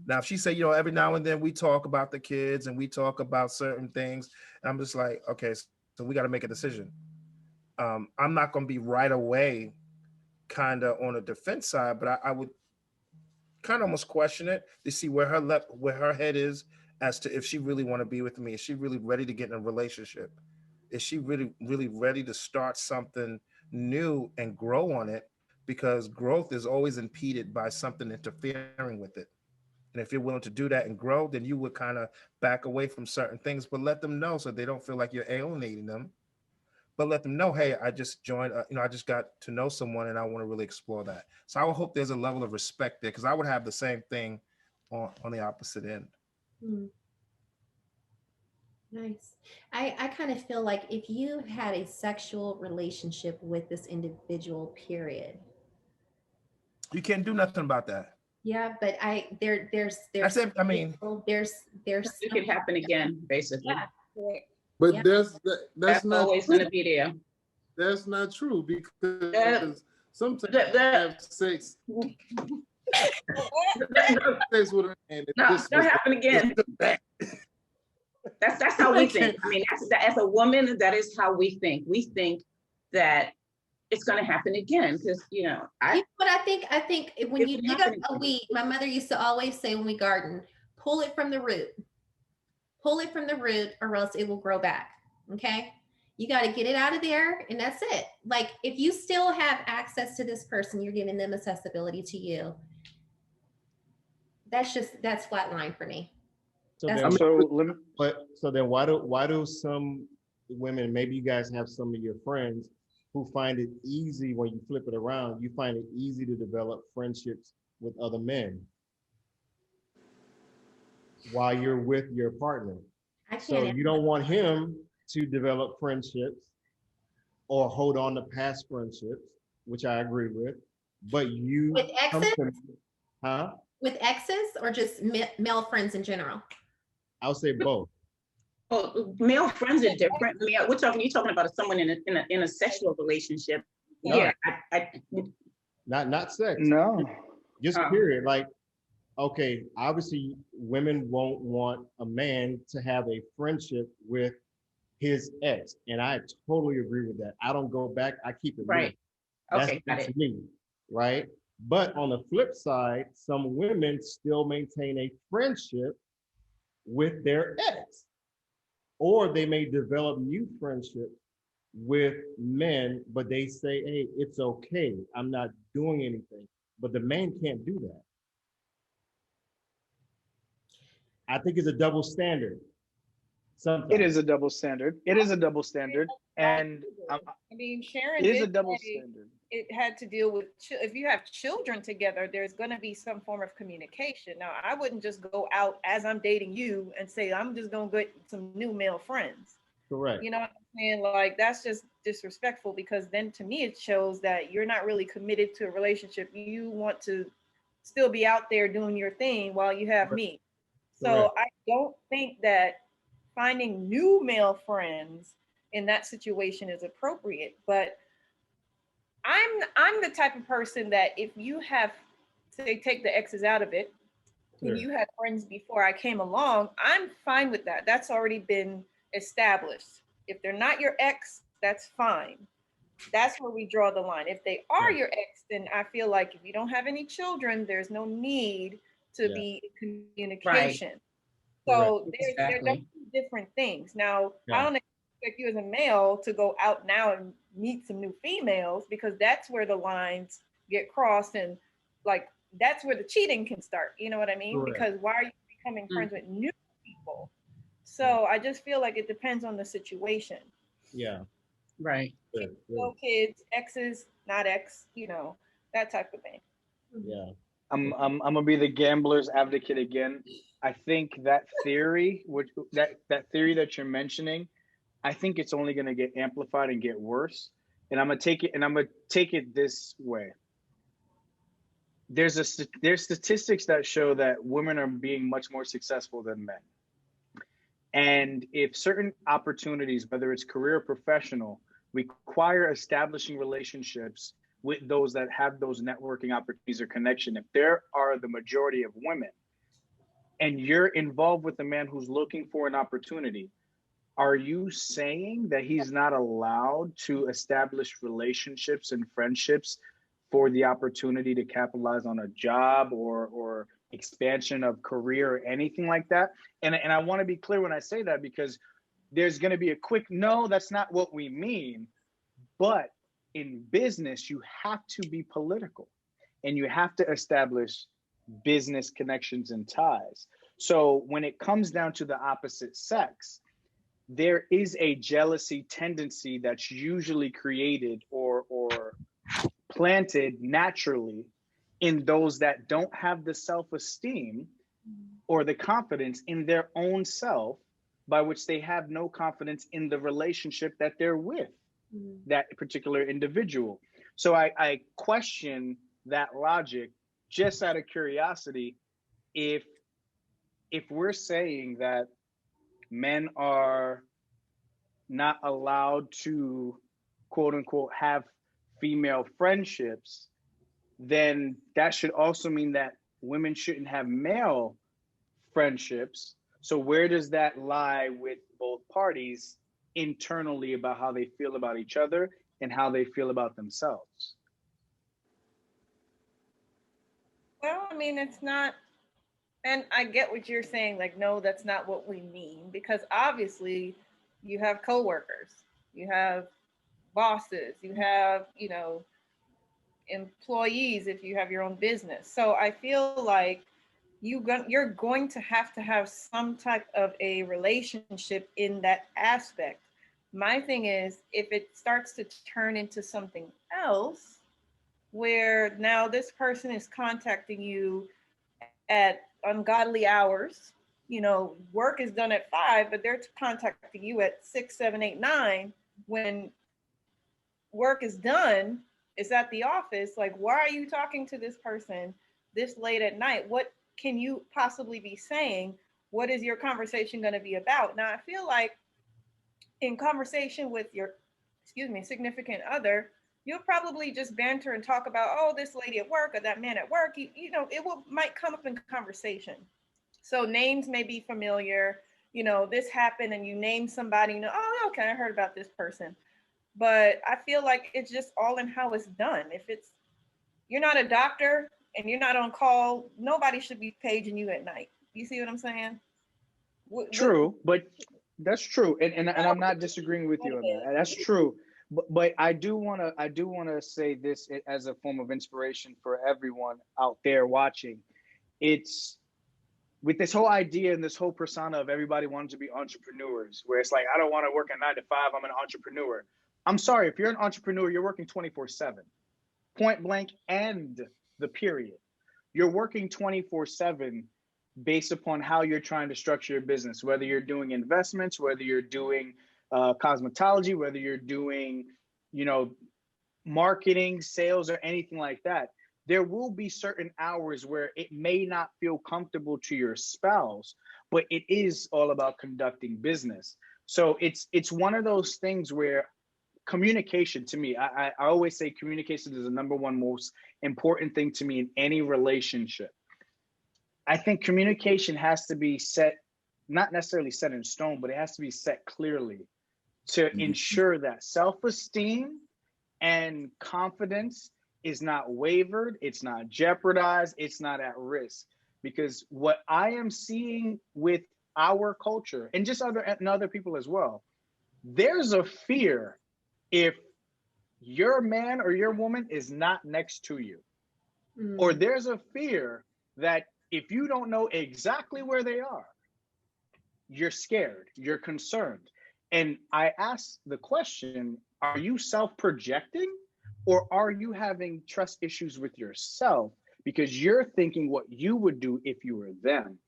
Now, if she say, you know, every now and then we talk about the kids and we talk about certain things, I'm just like, okay, so we got to make a decision. I'm not going to be right away kind of on the defense side, but I would kind of almost question it to see where her head is, as to if she really want to be with me. Is she really ready to get in a relationship? Is she really ready to start something new and grow on it? Because growth is always impeded by something interfering with it. And if you're willing to do that and grow, then you would kind of back away from certain things, but let them know, so they don't feel like you're alienating them. But let them know, hey, I just joined, you know, I just got to know someone and I want to really explore that. So I would hope there's a level of respect there, because I would have the same thing on the opposite end. Nice. I kind of feel like if you had a sexual relationship with this individual, period. You can't do nothing about that. Yeah, but there's I mean, there's It could happen again, basically. Yeah. but Yeah. that's not always true. going to be there. That's not true, because sometimes you have sex. Sex with a man. No, it's gonna happen again. That's how we think. I mean, as a woman, that is how we think. We think that it's going to happen again, because but I think when you dig up a weed, my mother used to always say when we garden, pull it from the root, or else it will grow back. Okay, you got to get it out of there, and that's it. Like, if you still have access to this person, you're giving them accessibility to you. That's flat line for me. So then why do some women, maybe you guys have some of your friends who find it easy, when you flip it around, you find it easy to develop friendships with other men while you're with your partner? So you don't want him to develop friendships or hold on to past friendships, which I agree with, but you with exes? Huh? With exes, or just male friends in general? I'll say both. Well, male friends are different. I mean, you're talking about someone in a sexual relationship. No. Yeah, Not sex. No. Just period. Like, okay, obviously women won't want a man to have a friendship with his ex, and I totally agree with that. I don't go back. I keep it right. real. Okay, that's me, right? But on the flip side, some women still maintain a friendship with their ex, or they may develop new friendships with men, but they say, hey, it's okay, I'm not doing anything. but the man can't do that. I think it's a double standard. Sometimes. It is a double standard. It is a double standard. And I mean, Sharon it is did a double say standard. it had to deal with, if you have children together, there's going to be some form of communication. Now, I wouldn't just go out as I'm dating you and say, I'm just going to get some new male friends. Correct. You know what I'm saying? Like, that's just disrespectful, because then to me, it shows that you're not really committed to a relationship. You want to still be out there doing your thing while you have me. So I don't think that finding new male friends in that situation is appropriate. But I'm the type of person that if you have, say, take the exes out of it, and you had friends before I came along, I'm fine with that. That's already been established. If they're not your ex, that's fine. That's where we draw the line. If they are your ex, then I feel like if you don't have any children, there's no need to be in communication. Right. So they're definitely different things. Now, I don't expect you as a male to go out now and meet some new females, because that's where the lines get crossed, and like that's where the cheating can start. You know what I mean? Because why are you becoming friends with new people? So I just feel like it depends on the situation. Yeah. Right. No kids, exes, not ex, you know, that type of thing. Yeah. I'm gonna be the gambler's advocate again. I think that theory, that theory that you're mentioning, I think it's only gonna get amplified and get worse. And I'm gonna take it this way. There's statistics that show that women are being much more successful than men. And if certain opportunities, whether it's career or professional, require establishing relationships with those that have those networking opportunities or connection, if there are the majority of women and you're involved with a man who's looking for an opportunity, are you saying that he's not allowed to establish relationships and friendships for the opportunity to capitalize on a job or expansion of career or anything like that? And I want to be clear when I say that, because there's going to be a quick, no, that's not what we mean. But in business, you have to be political and you have to establish business connections and ties. So when it comes down to the opposite sex, there is a jealousy tendency that's usually created or planted naturally in those that don't have the self-esteem or the confidence in their own self, by which they have no confidence in the relationship that they're with that particular individual. So I question that logic just out of curiosity. If we're saying that men are not allowed to, quote unquote, have female friendships, then that should also mean that women shouldn't have male friendships. So where does that lie with both parties internally about how they feel about each other and how they feel about themselves? Well, I mean, it's not, and I get what you're saying, like, no, that's not what we mean, because obviously you have coworkers, you have bosses, you have, you know, employees if you have your own business. So I feel like you're going to have some type of a relationship in that aspect. My thing is, if it starts to turn into something else, where now this person is contacting you at ungodly hours, you know, work is done at 5, but they're contacting you at 6, 7, 8, 9, when work is done, it's at the office. Like, why are you talking to this person this late at night? What can you possibly be saying? What is your conversation going to be about? Now, I feel like in conversation with your, significant other, you'll probably just banter and talk about, oh, this lady at work or that man at work. You know, might come up in conversation. So names may be familiar. You know, this happened, and you name somebody. You know, oh, okay, I heard about this person. But I feel like it's just all in how it's done. If you're not a doctor and you're not on call, nobody should be paging you at night. You see what I'm saying? True, but that's true. And I'm not disagreeing with you on that. That's true. But I do want to say this as a form of inspiration for everyone out there watching. It's with this whole idea and this whole persona of everybody wanting to be entrepreneurs, where it's like, I don't want to work a 9 to 5, I'm an entrepreneur. I'm sorry, if you're an entrepreneur, you're working 24/7, point blank, and the period. You're working 24/7 based upon how you're trying to structure your business, whether you're doing investments, whether you're doing cosmetology, whether you're doing, marketing, sales, or anything like that. There will be certain hours where it may not feel comfortable to your spouse, but it is all about conducting business. So it's one of those things where communication, to me, I always say communication is the number one most important thing to me in any relationship. I think communication has to be set, not necessarily set in stone, but it has to be set clearly to ensure that self-esteem and confidence is not wavered, it's not jeopardized, it's not at risk. Because what I am seeing with our culture, and just other people as well, there's a fear if your man or your woman is not next to you. Or there's a fear that if you don't know exactly where they are, you're scared, you're concerned. And I ask the question, are you self-projecting, or are you having trust issues with yourself because you're thinking what you would do if you were them?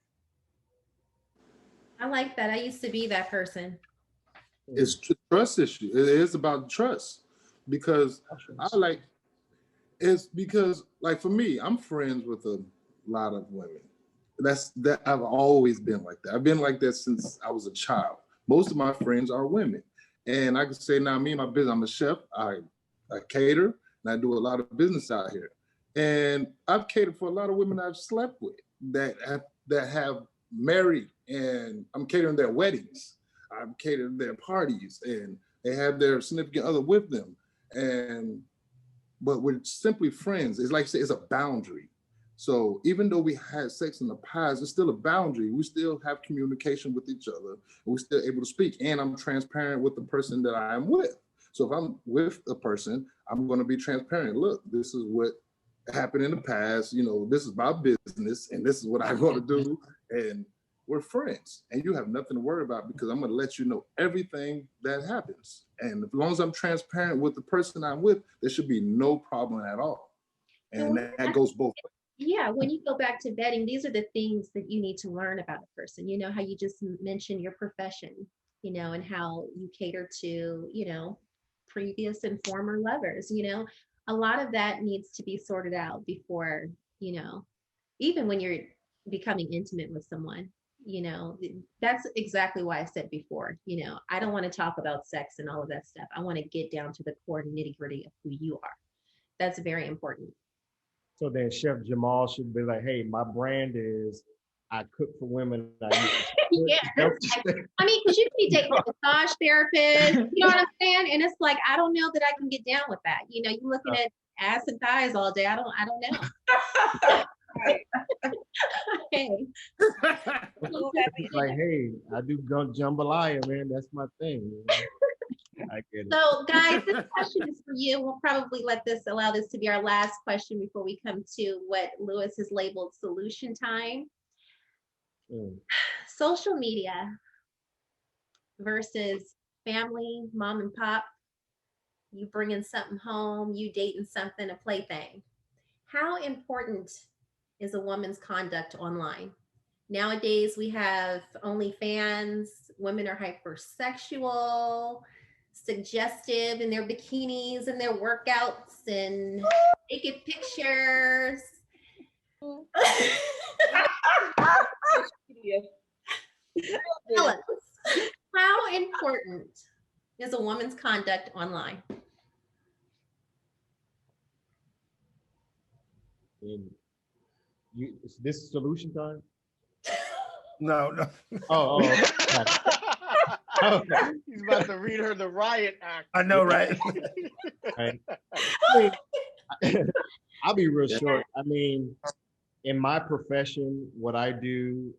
I like that. I used to be that person. It's a trust issue. It is about trust, because like for me, I'm friends with a lot of women. That I've always been like that. I've been like that since I was a child. Most of my friends are women. And I can say now, me and my business, I'm a chef, I cater, and I do a lot of business out here. And I've catered for a lot of women I've slept with that have married, and I'm catering their weddings. I'm catering their parties, and they have their significant other with them. But we're simply friends. It's like I say, it's a boundary. So even though we had sex in the past, it's still a boundary. We still have communication with each other, and we're still able to speak. And I'm transparent with the person that I am with. So if I'm with a person, I'm going to be transparent. Look, this is what happened in the past. This is my business, and this is what I'm going to do. And we're friends, and you have nothing to worry about, because I'm going to let you know everything that happens. And as long as I'm transparent with the person I'm with, there should be no problem at all. And that goes both ways. Yeah, when you go back to vetting, these are the things that you need to learn about a person. How you just mentioned your profession, and how you cater to, previous and former lovers. A lot of that needs to be sorted out before, even when you're becoming intimate with someone. That's exactly why I said before, I don't want to talk about sex and all of that stuff. I want to get down to the core nitty-gritty of who you are. That's very important. So then Chef Jamal should be like, hey, my brand is I cook for women. Yeah. I mean, because you can be dating a massage therapist, you know what I'm saying? And it's like, I don't know that I can get down with that. You're looking at ass and thighs all day. I don't know. Hey. Like, hey, I do jambalaya, man. That's my thing. I get it. So guys, this question is for you. We'll probably allow this to be our last question before we come to what Lewis has labeled solution time. Social media versus family, mom and pop, you bringing something home, you dating something, a plaything. How important is a woman's conduct online? Nowadays, we have OnlyFans. Women are hypersexual, suggestive in their bikinis and their workouts and naked pictures. Tell us, how important is a woman's conduct online? Is this solution time? No. Oh. Okay. He's about to read her the riot act. I know, right? Right. I'll be real short. I mean, in my profession, what I do,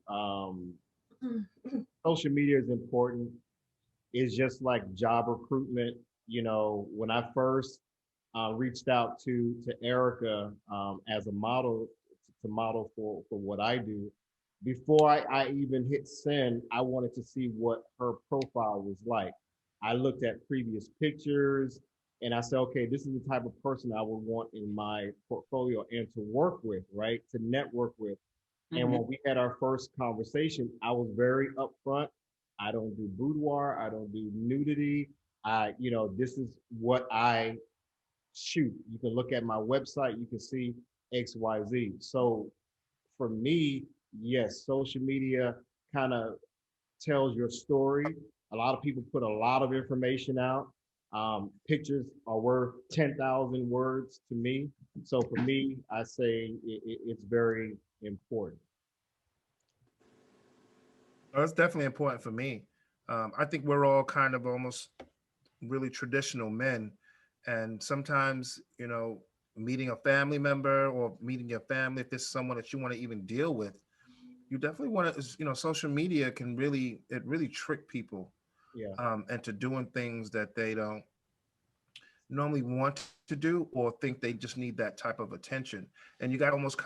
social media is important. It's just like job recruitment. you know, when I first reached out to Erica as a model, to model for what I do, before I even hit send, I wanted to see what her profile was like. I looked at previous pictures and I said, okay, this is the type of person I would want in my portfolio and to work with, right? To network with. And when we had our first conversation, I was very upfront. I don't do boudoir. I don't do nudity. You know, this is what I shoot. You can look at my website. You can see X, Y, Z. So for me, yes, social media kind of tells your story. A lot of people put a lot of information out. Pictures are worth 10,000 words to me. So for me, I say it's very important. Well, it's definitely important for me. I think we're all kind of almost really traditional men. And sometimes, you know, meeting a family member or meeting your family, if there's someone that you want to even deal with, you definitely want to, you know, social media can really, it really trick people into doing things that they don't normally want to do or think they just need that type of attention. And you got to almost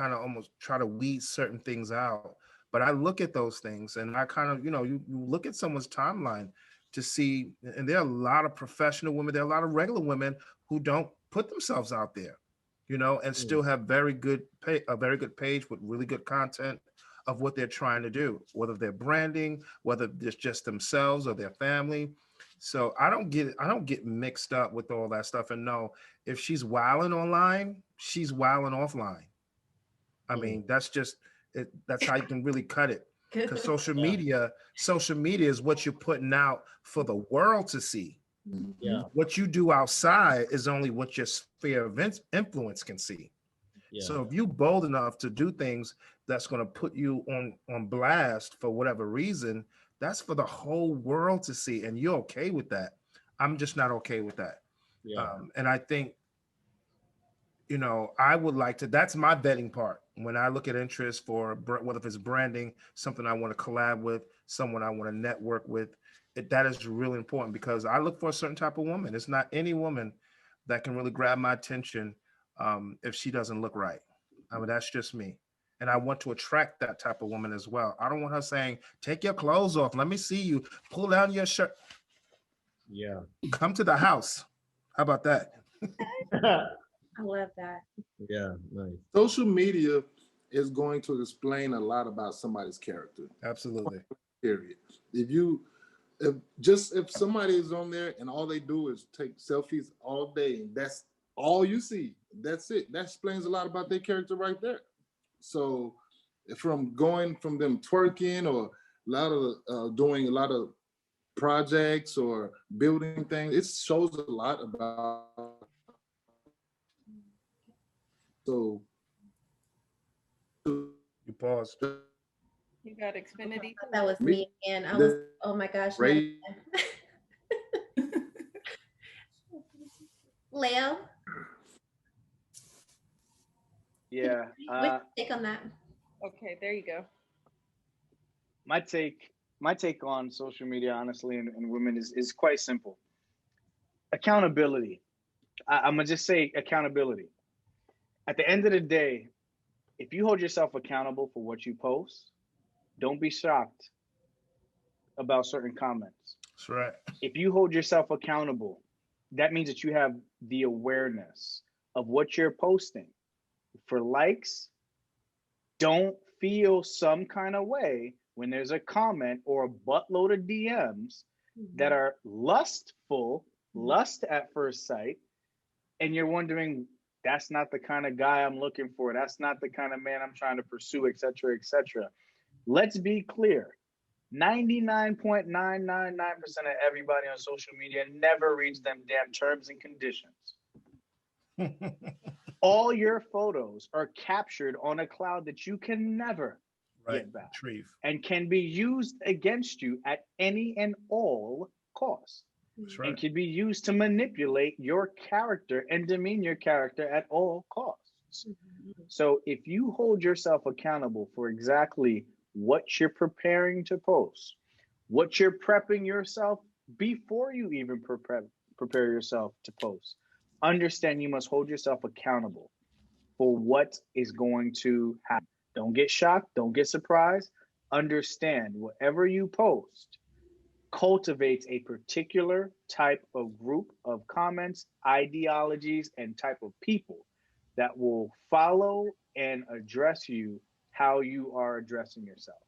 try to weed certain things out. But I look at those things and I kind of, you know, you look at someone's timeline to see, and there are a lot of professional women, there are a lot of regular women who don't put themselves out there, you know, and still have a very good page with really good content of what they're trying to do, whether they're branding, whether it's just themselves or their family. So I don't get mixed up with all that stuff. And no, if she's wilding online, she's wilding offline. I mean, that's just it. That's how you can really cut it. Because social media is what you're putting out for the world to see. Yeah. What you do outside is only what your sphere of influence can see. Yeah. So if you're bold enough to do things that's going to put you on blast for whatever reason, that's for the whole world to see, and you're okay with that. I'm just not okay with that. Yeah. And I think, you know, I would like to, that's my vetting part. When I look at interest for whether if it's branding, something I want to collab with, someone I want to network with, that is really important because I look for a certain type of woman. It's not any woman that can really grab my attention if she doesn't look right. I mean, that's just me. And I want to attract that type of woman as well. I don't want her saying, take your clothes off. Let me see you. Pull down your shirt. Yeah. Come to the house. How about that? I love that. Yeah, nice. Social media is going to explain a lot about somebody's character. Absolutely. Period. If somebody is on there and all they do is take selfies all day and that's all you see, that's it. That explains a lot about their character right there. So from them twerking or a lot of doing a lot of projects or building things, it shows a lot about. So you paused. You got Xfinity. That was me again. I was, oh my gosh. Leo? Yeah. What's your take on that? Okay, there you go. My take on social media, honestly, and women is quite simple. Accountability. I'm gonna just say accountability. At the end of the day, if you hold yourself accountable for what you post, don't be shocked about certain comments. That's right. If you hold yourself accountable, that means that you have the awareness of what you're posting. For likes, don't feel some kind of way when there's a comment or a buttload of DMs that are lustful, lust at first sight, and you're wondering, that's not the kind of guy I'm looking for. That's not the kind of man I'm trying to pursue, et cetera, et cetera. Let's be clear. 99.999% of everybody on social media never reads them damn terms and conditions. All your photos are captured on a cloud that you can never get back and can be used against you at any and all costs. Right. And can be used to manipulate your character and demean your character at all costs. So if you hold yourself accountable for exactly what you're preparing to post, what you're prepping yourself before you even prepare prepare yourself to post. Understand you must hold yourself accountable for what is going to happen. Don't get shocked. Don't get surprised. Understand whatever you post cultivates a particular type of group of comments, ideologies, and type of people that will follow and address you how you are addressing yourself.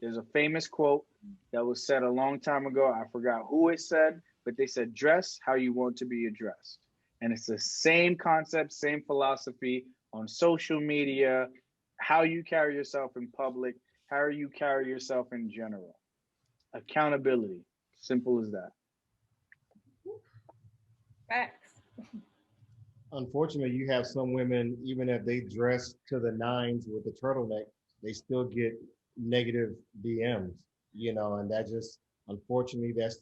There's a famous quote that was said a long time ago. I forgot who it said, but they said, dress how you want to be addressed. And it's the same concept, same philosophy on social media, how you carry yourself in public, how you carry yourself in general. Accountability, simple as that. Facts. Unfortunately, you have some women, even if they dress to the nines with the turtleneck, they still get negative DMs, you know, and that just, unfortunately, that's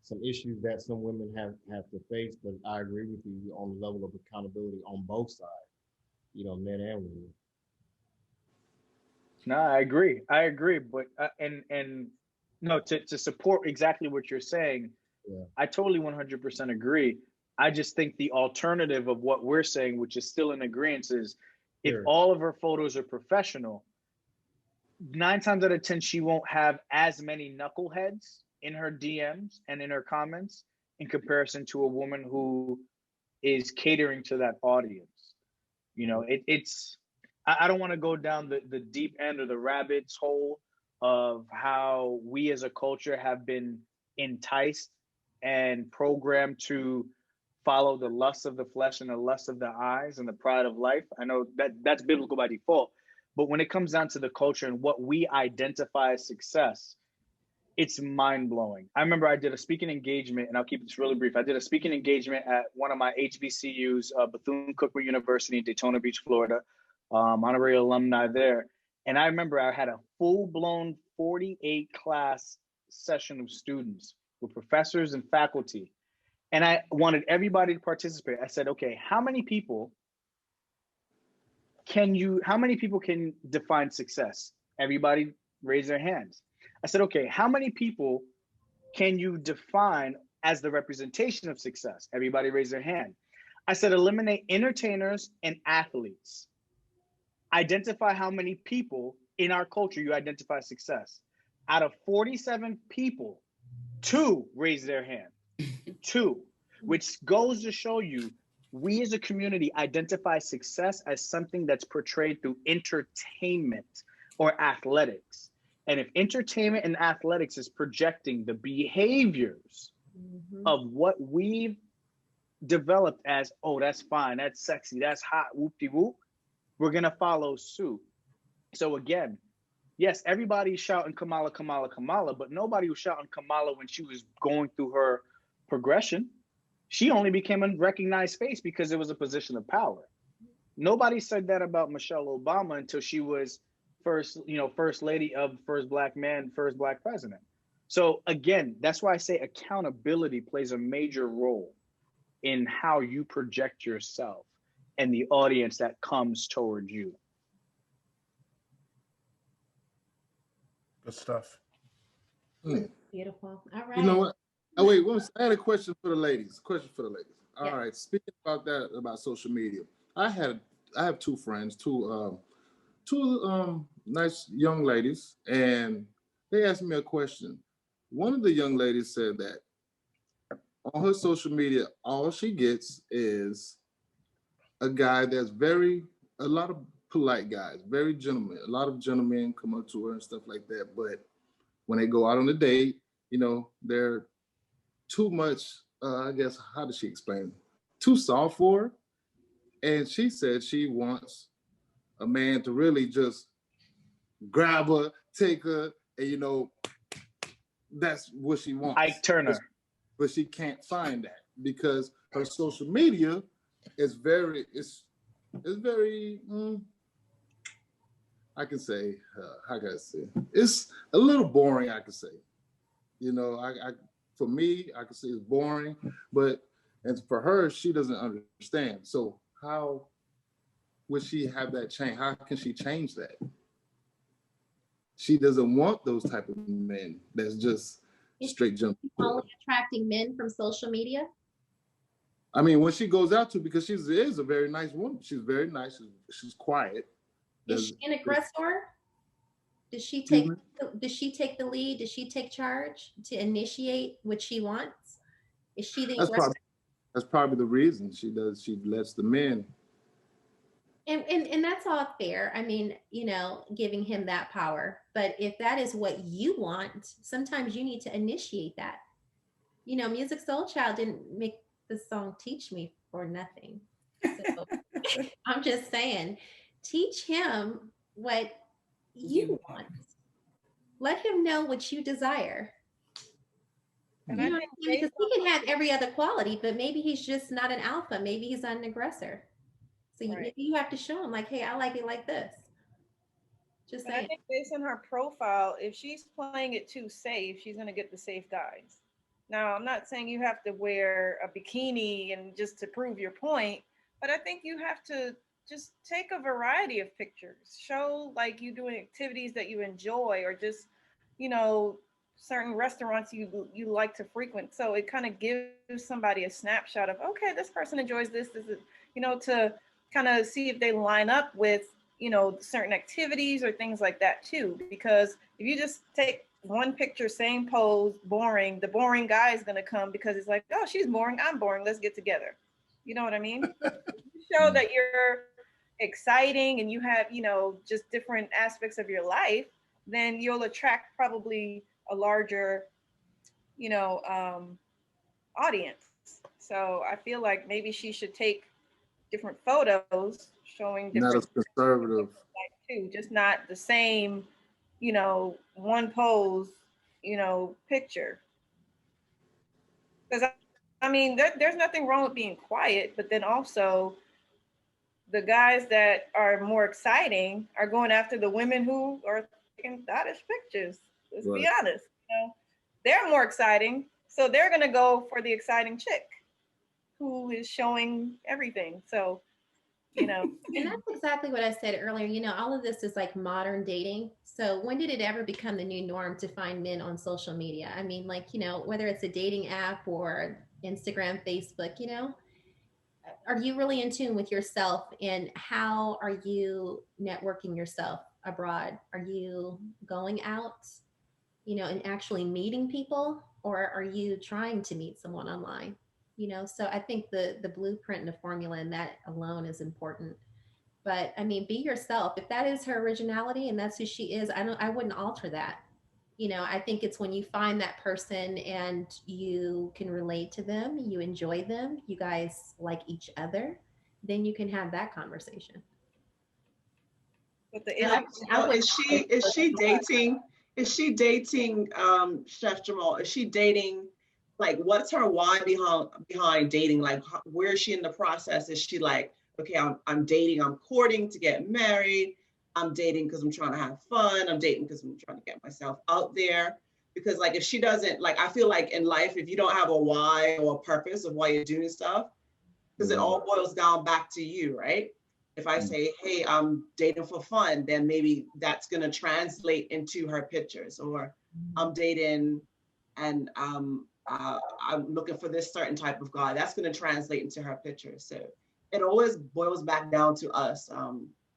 some issues that some women have to face. But I agree with you on the level of accountability on both sides, you know, men and women. No, I agree. But and no, to support exactly what you're saying, Yeah. I totally 100% agree. I just think the alternative of what we're saying, which is still in agreement, is if Sure. all of her photos are professional, 9 times out of 10, she won't have as many knuckleheads in her DMs and in her comments in comparison to a woman who is catering to that audience. You know, I don't want to go down the deep end or the rabbit's hole of how we as a culture have been enticed and programmed to follow the lust of the flesh and the lust of the eyes and the pride of life. I know that's biblical by default, but when it comes down to the culture and what we identify as success, it's mind-blowing. I remember I did a speaking engagement, and I'll keep this really brief. I did a speaking engagement at one of my HBCUs, Bethune-Cookman University in Daytona Beach, Florida, honorary alumni there. And I remember I had a full-blown 48 class session of students with professors and faculty. And I wanted everybody to participate. I said, okay, how many people can define success? Everybody raise their hands. I said, okay, how many people can you define as the representation of success? Everybody raise their hand. I said, eliminate entertainers and athletes. Identify how many people in our culture you identify as success. Out of 47 people, 2 raised their hand. 2, which goes to show you, we as a community identify success as something that's portrayed through entertainment or athletics. And if entertainment and athletics is projecting the behaviors of what we've developed as, oh, that's fine, that's sexy, that's hot, whoop-de-whoop, we're going to follow suit. So again, yes, everybody's shouting Kamala, Kamala, Kamala, but nobody was shouting Kamala when she was going through her progression. She only became a recognized face because it was a position of power. Nobody said that about Michelle Obama until she was first lady of first black man, first black president. So again, that's why I say accountability plays a major role in how you project yourself and the audience that comes toward you. Good stuff. Beautiful. All right. You know what? Oh wait, I had a question for the ladies. All Yeah. right. Speaking about that, about social media, I have 2 friends, two nice young ladies, and they asked me a question. One of the young ladies said that on her social media, all she gets is a guy that's a lot of polite guys, very gentlemen. A lot of gentlemen come up to her and stuff like that. But when they go out on a date, you know, they're too much, I guess, how does she explain? Too soft for her. And she said she wants a man to really just grab her, take her, and, you know, that's what she wants. Ike Turner. But she can't find that because her social media is very, I can say, how can I say? It's a little boring, I can say. You know, for me, I can say it's boring, but and for her, she doesn't understand. So how would she have that change? How can she change that? She doesn't want those type of men that's just straight jump. Only attracting men from social media? I mean, when she goes out to, because she is a very nice woman. She's very nice. She's quiet. Is she an aggressor? Does she take the lead? Does she take charge to initiate what she wants? Is she the aggressor? That's probably the reason she does. She lets the men. And that's all fair. I mean, you know, giving him that power. But if that is what you want, sometimes you need to initiate that. You know, Music Soul Child didn't make the song Teach Me for nothing. So I'm just saying, teach him what you want. Let him know what you desire. And you know, because he can have every other quality, but maybe he's just not an alpha. Maybe he's not an aggressor. So you have to show him, like, hey, I like it like this. Just saying. I think based on her profile, if she's playing it too safe, she's going to get the safe guys. Now, I'm not saying you have to wear a bikini and just to prove your point, but I think you have to just take a variety of pictures. Show like you doing activities that you enjoy, or just, you know, certain restaurants you like to frequent. So it kind of gives somebody a snapshot of, okay, this person enjoys this. This is, you know, to kind of see if they line up with, you know, certain activities or things like that too. Because if you just take one picture, same pose, boring, the boring guy is going to come because it's like, oh, she's boring, I'm boring, let's get together. You know what I mean? You show that you're exciting and you have, you know, just different aspects of your life, then you'll attract probably a larger, you know, audience. So I feel like maybe she should take different photos showing different, not as conservative too, just not the same, you know, one pose, you know, picture. Because I mean, there's nothing wrong with being quiet, but then also the guys that are more exciting are going after the women who are taking stylish pictures. Let's be honest, you know, they're more exciting, so they're gonna go for the exciting chick who is showing everything. So, you know. And that's exactly what I said earlier. You know, all of this is like modern dating. So when did it ever become the new norm to find men on social media? I mean, like, you know, whether it's a dating app or Instagram, Facebook, you know, are you really in tune with yourself, and how are you networking yourself abroad? Are you going out, you know, and actually meeting people, or are you trying to meet someone online? You know, so I think the blueprint and the formula in that alone is important. But I mean, be yourself. If that is her originality and that's who she is, I wouldn't alter that. You know, I think it's when you find that person and you can relate to them, you enjoy them, you guys like each other, then you can have that conversation. But the is she dating? Is she dating Chef Jamal? Is she dating? Like, what's her why behind dating? Like, where is she in the process? Is she like, okay, I'm dating, I'm courting to get married. I'm dating because I'm trying to have fun. I'm dating because I'm trying to get myself out there. Because like, if she doesn't, like, I feel like in life, if you don't have a why or a purpose of why you're doing stuff, because it all boils down back to you, right? If I say, hey, I'm dating for fun, then maybe that's going to translate into her pictures. Or I'm dating and I'm looking for this certain type of guy. That's going to translate into her pictures. So it always boils back down to us.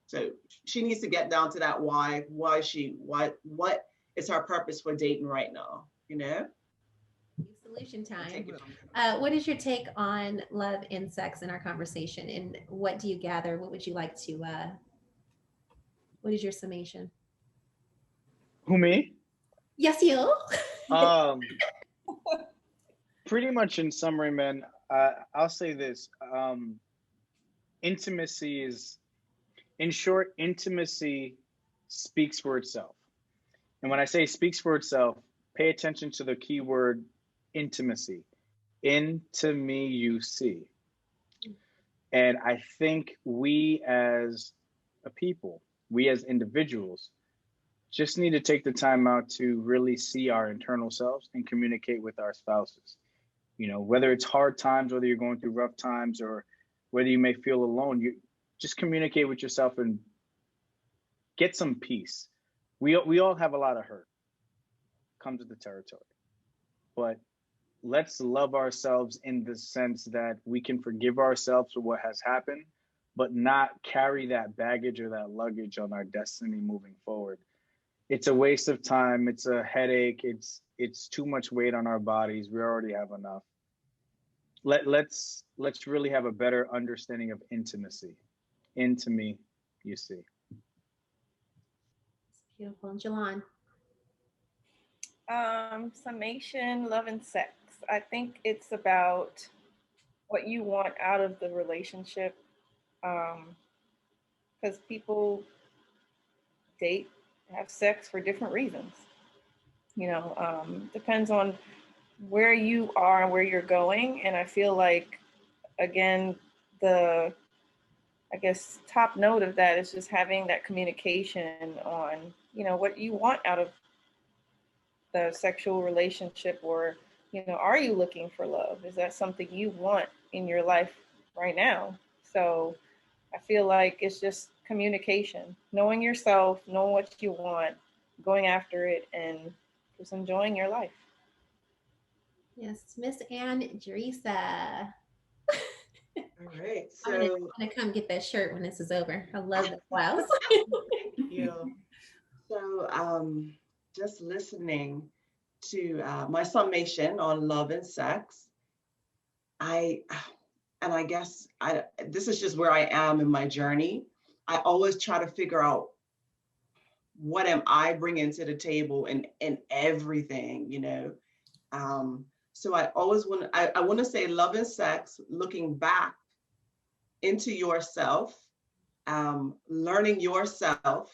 So she needs to get down to that why what is her purpose for dating right now, you know? Solution time. What is your take on love and sex in our conversation, and what do you gather? What would you like to, what is your summation? Who, me? Yes, you. Pretty much in summary, man, I'll say this. Intimacy is, in short, intimacy speaks for itself. And when I say speaks for itself, pay attention to the key word intimacy. Into me you see. And I think we as a people, we as individuals, just need to take the time out to really see our internal selves and communicate with our spouses. You know, whether it's hard times, whether you're going through rough times, or whether you may feel alone, you just communicate with yourself and get some peace. We all have a lot of hurt. Come to the territory. but let's love ourselves in the sense that we can forgive ourselves for what has happened, but not carry that baggage or that luggage on our destiny moving forward. It's a waste of time. It's a headache. It's too much weight on our bodies. We already have enough. Let's really have a better understanding of intimacy. Into me, you see. It's beautiful. Jolon. Summation, love and sex. I think it's about what you want out of the relationship. Because people date, have sex for different reasons. Depends on where you are and where you're going. And I feel like, again, top note of that is just having that communication on, what you want out of the sexual relationship, or, are you looking for love? Is that something you want in your life right now? So I feel like it's just communication, knowing yourself, knowing what you want, going after it, and just enjoying your life. Yes, Miss Andresa. All right. I'm gonna come get that shirt when this is over. I love that blouse. Thank you. So just listening to my summation on love and sex, I guess this is just where I am in my journey. I always try to figure out what am I bringing to the table in everything. So I always I want to say love and sex, looking back into yourself, learning yourself,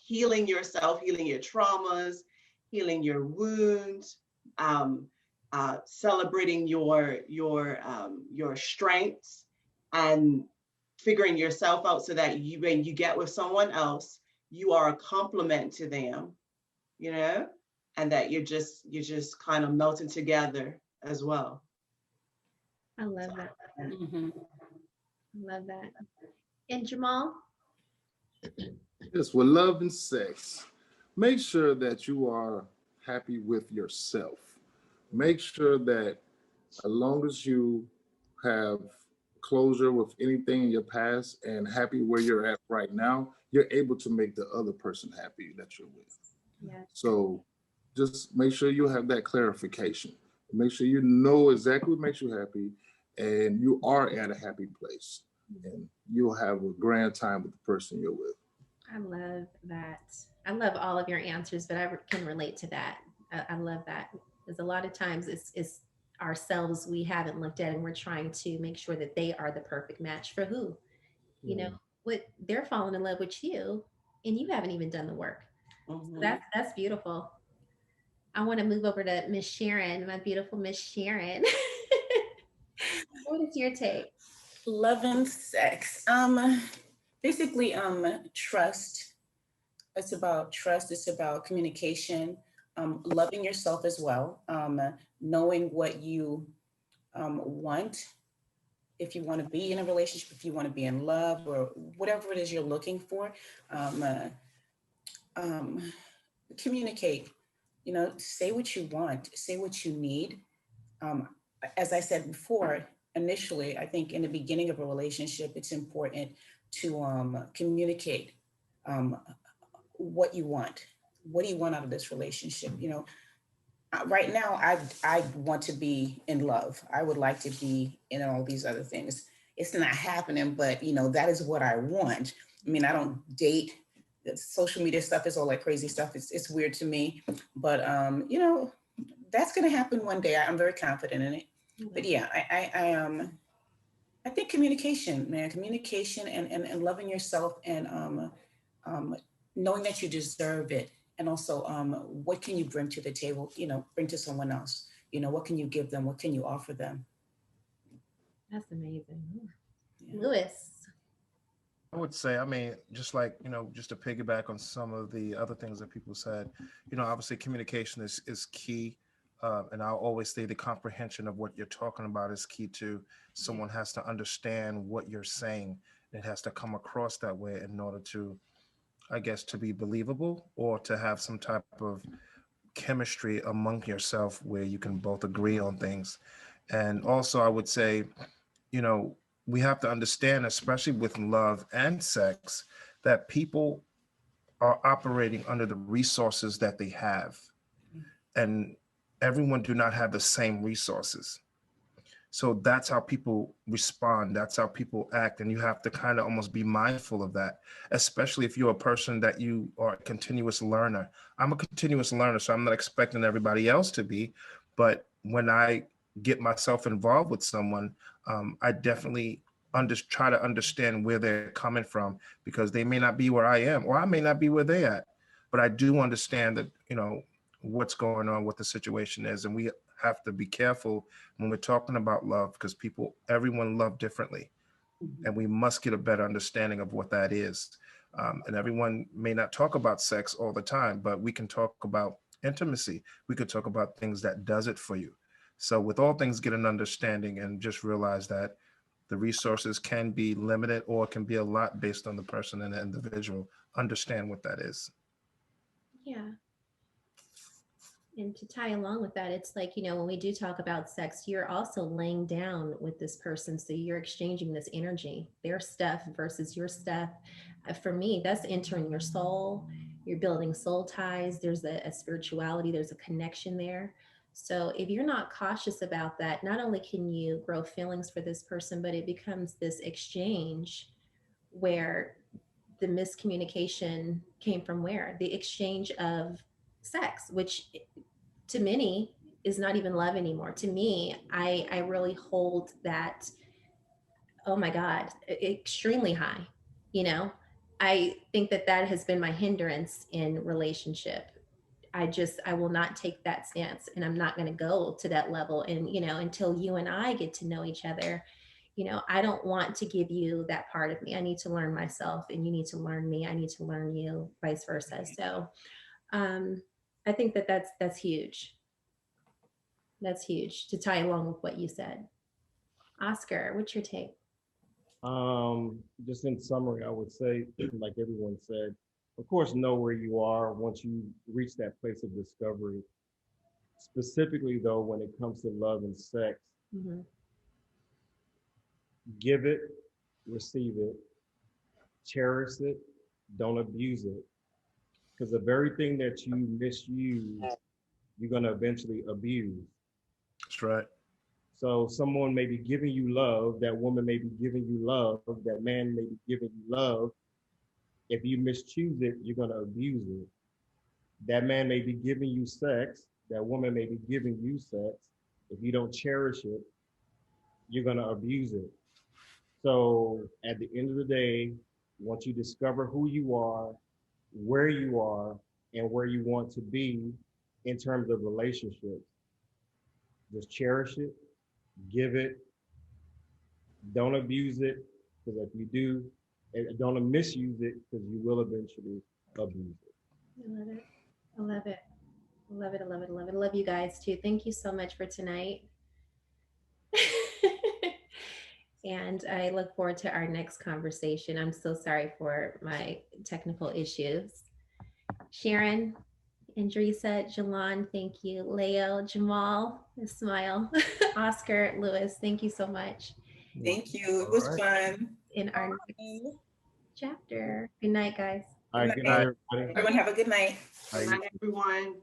healing your traumas, healing your wounds, celebrating your strengths, and figuring yourself out so that when you get with someone else, you are a compliment to them, and that you're just kind of melting together as well. I love that. Mm-hmm. I love that. And Jamal? Yes, with love and sex, make sure that you are happy with yourself. Make sure that as long as you have closure with anything in your past and happy where you're at right now, you're able to make the other person happy that you're with. Yes. So just make sure you have that clarification. Make sure you know exactly what makes you happy and you are at a happy place. And you'll have a grand time with the person you're with. I love that. I love all of your answers, but I can relate to that. I love that, because a lot of times it's ourselves we haven't looked at, and we're trying to make sure that they are the perfect match for who, what they're falling in love with you, and you haven't even done the work. Mm-hmm. So that's beautiful. I want to move over to Miss Sharon, my beautiful Miss Sharon. What is your take? Love and sex. Basically, trust. It's about trust. It's about communication. Loving yourself as well. Knowing what you want. If you want to be in a relationship, if you want to be in love, or whatever it is you're looking for, communicate. Say what you want. Say what you need. As I said before, initially, I think in the beginning of a relationship, it's important to communicate what you want. What do you want out of this relationship? Right now, I want to be in love. I would like to be in all these other things. It's not happening, but that is what I want. I mean, I don't date. The social media stuff is all that crazy stuff. It's weird to me, but that's going to happen one day. I'm very confident in it. But yeah, I think communication, man, communication and loving yourself, and knowing that you deserve it. And also, what can you bring to the table, bring to someone else? What can you give them? What can you offer them? That's amazing. Yeah. Lewis. I would say, just like, just to piggyback on some of the other things that people said, obviously communication is key. And I'll always say the comprehension of what you're talking about is key too. Someone has to understand what you're saying. It has to come across that way in order to, I guess, to be believable or to have some type of chemistry among yourself where you can both agree on things. And also I would say, you know, we have to understand, especially with love and sex, that people are operating under the resources that they have. And everyone do not have the same resources. So that's how people respond. That's how people act. And you have to kind of almost be mindful of that, especially if you're a person that you are a continuous learner. I'm a continuous learner, so I'm not expecting everybody else to be. But when I get myself involved with someone, I definitely try to understand where they're coming from, because they may not be where I am, or I may not be where they're at. But I do understand that, you know, what's going on, what the situation is. And we have to be careful when we're talking about love, because everyone love differently. And we must get a better understanding of what that is. And everyone may not talk about sex all the time, but we can talk about intimacy. We could talk about things that does it for you. So with all things, get an understanding and just realize that the resources can be limited or can be a lot based on the person and the individual. Understand what that is. Yeah. And to tie along with that, it's like, you know, when we do talk about sex, you're also laying down with this person. So you're exchanging this energy, their stuff versus your stuff. For me, that's entering your soul. You're building soul ties. There's a spirituality, there's a connection there. So if you're not cautious about that, not only can you grow feelings for this person, but it becomes this exchange where the miscommunication came from where? The exchange of sex, which to many is not even love anymore. To me, I really hold that, oh my God, extremely high. You know, I think that that has been my hindrance in relationship. I will not take that stance, and I'm not going to go to that level. And, you know, until you and I get to know each other, you know, I don't want to give you that part of me. I need to learn myself, and you need to learn me. I need to learn you, vice versa. So I think that that's huge. That's huge to tie along with what you said. Oscar, what's your take? Just in summary, I would say, like everyone said, of course, know where you are once you reach that place of discovery. Specifically, though, when it comes to love and sex, Mm-hmm. give it, receive it, cherish it, don't abuse it. Because the very thing that you misuse, you're going to eventually abuse. That's right. So someone may be giving you love, that woman may be giving you love, that man may be giving you love. If you mischoose it, you're going to abuse it. That man may be giving you sex, that woman may be giving you sex. If you don't cherish it, you're going to abuse it. So at the end of the day, once you discover who you are, and where you want to be in terms of relationships, just cherish it, give it, don't abuse it, because if you do, and don't misuse it, because you will eventually abuse it. I love it. I love it. I love it. I love it. I love it. I love you guys too. Thank you so much for tonight. And I look forward to our next conversation. I'm so sorry for my technical issues. Sharon, Andresa, Jolon, thank you. Leo, Jamal, a smile. Oscar, Lewis, thank you so much. Thank you. It was fun. In our next chapter. Good night, guys. All right, good night, everybody. Everyone have a good night. Good night, everyone.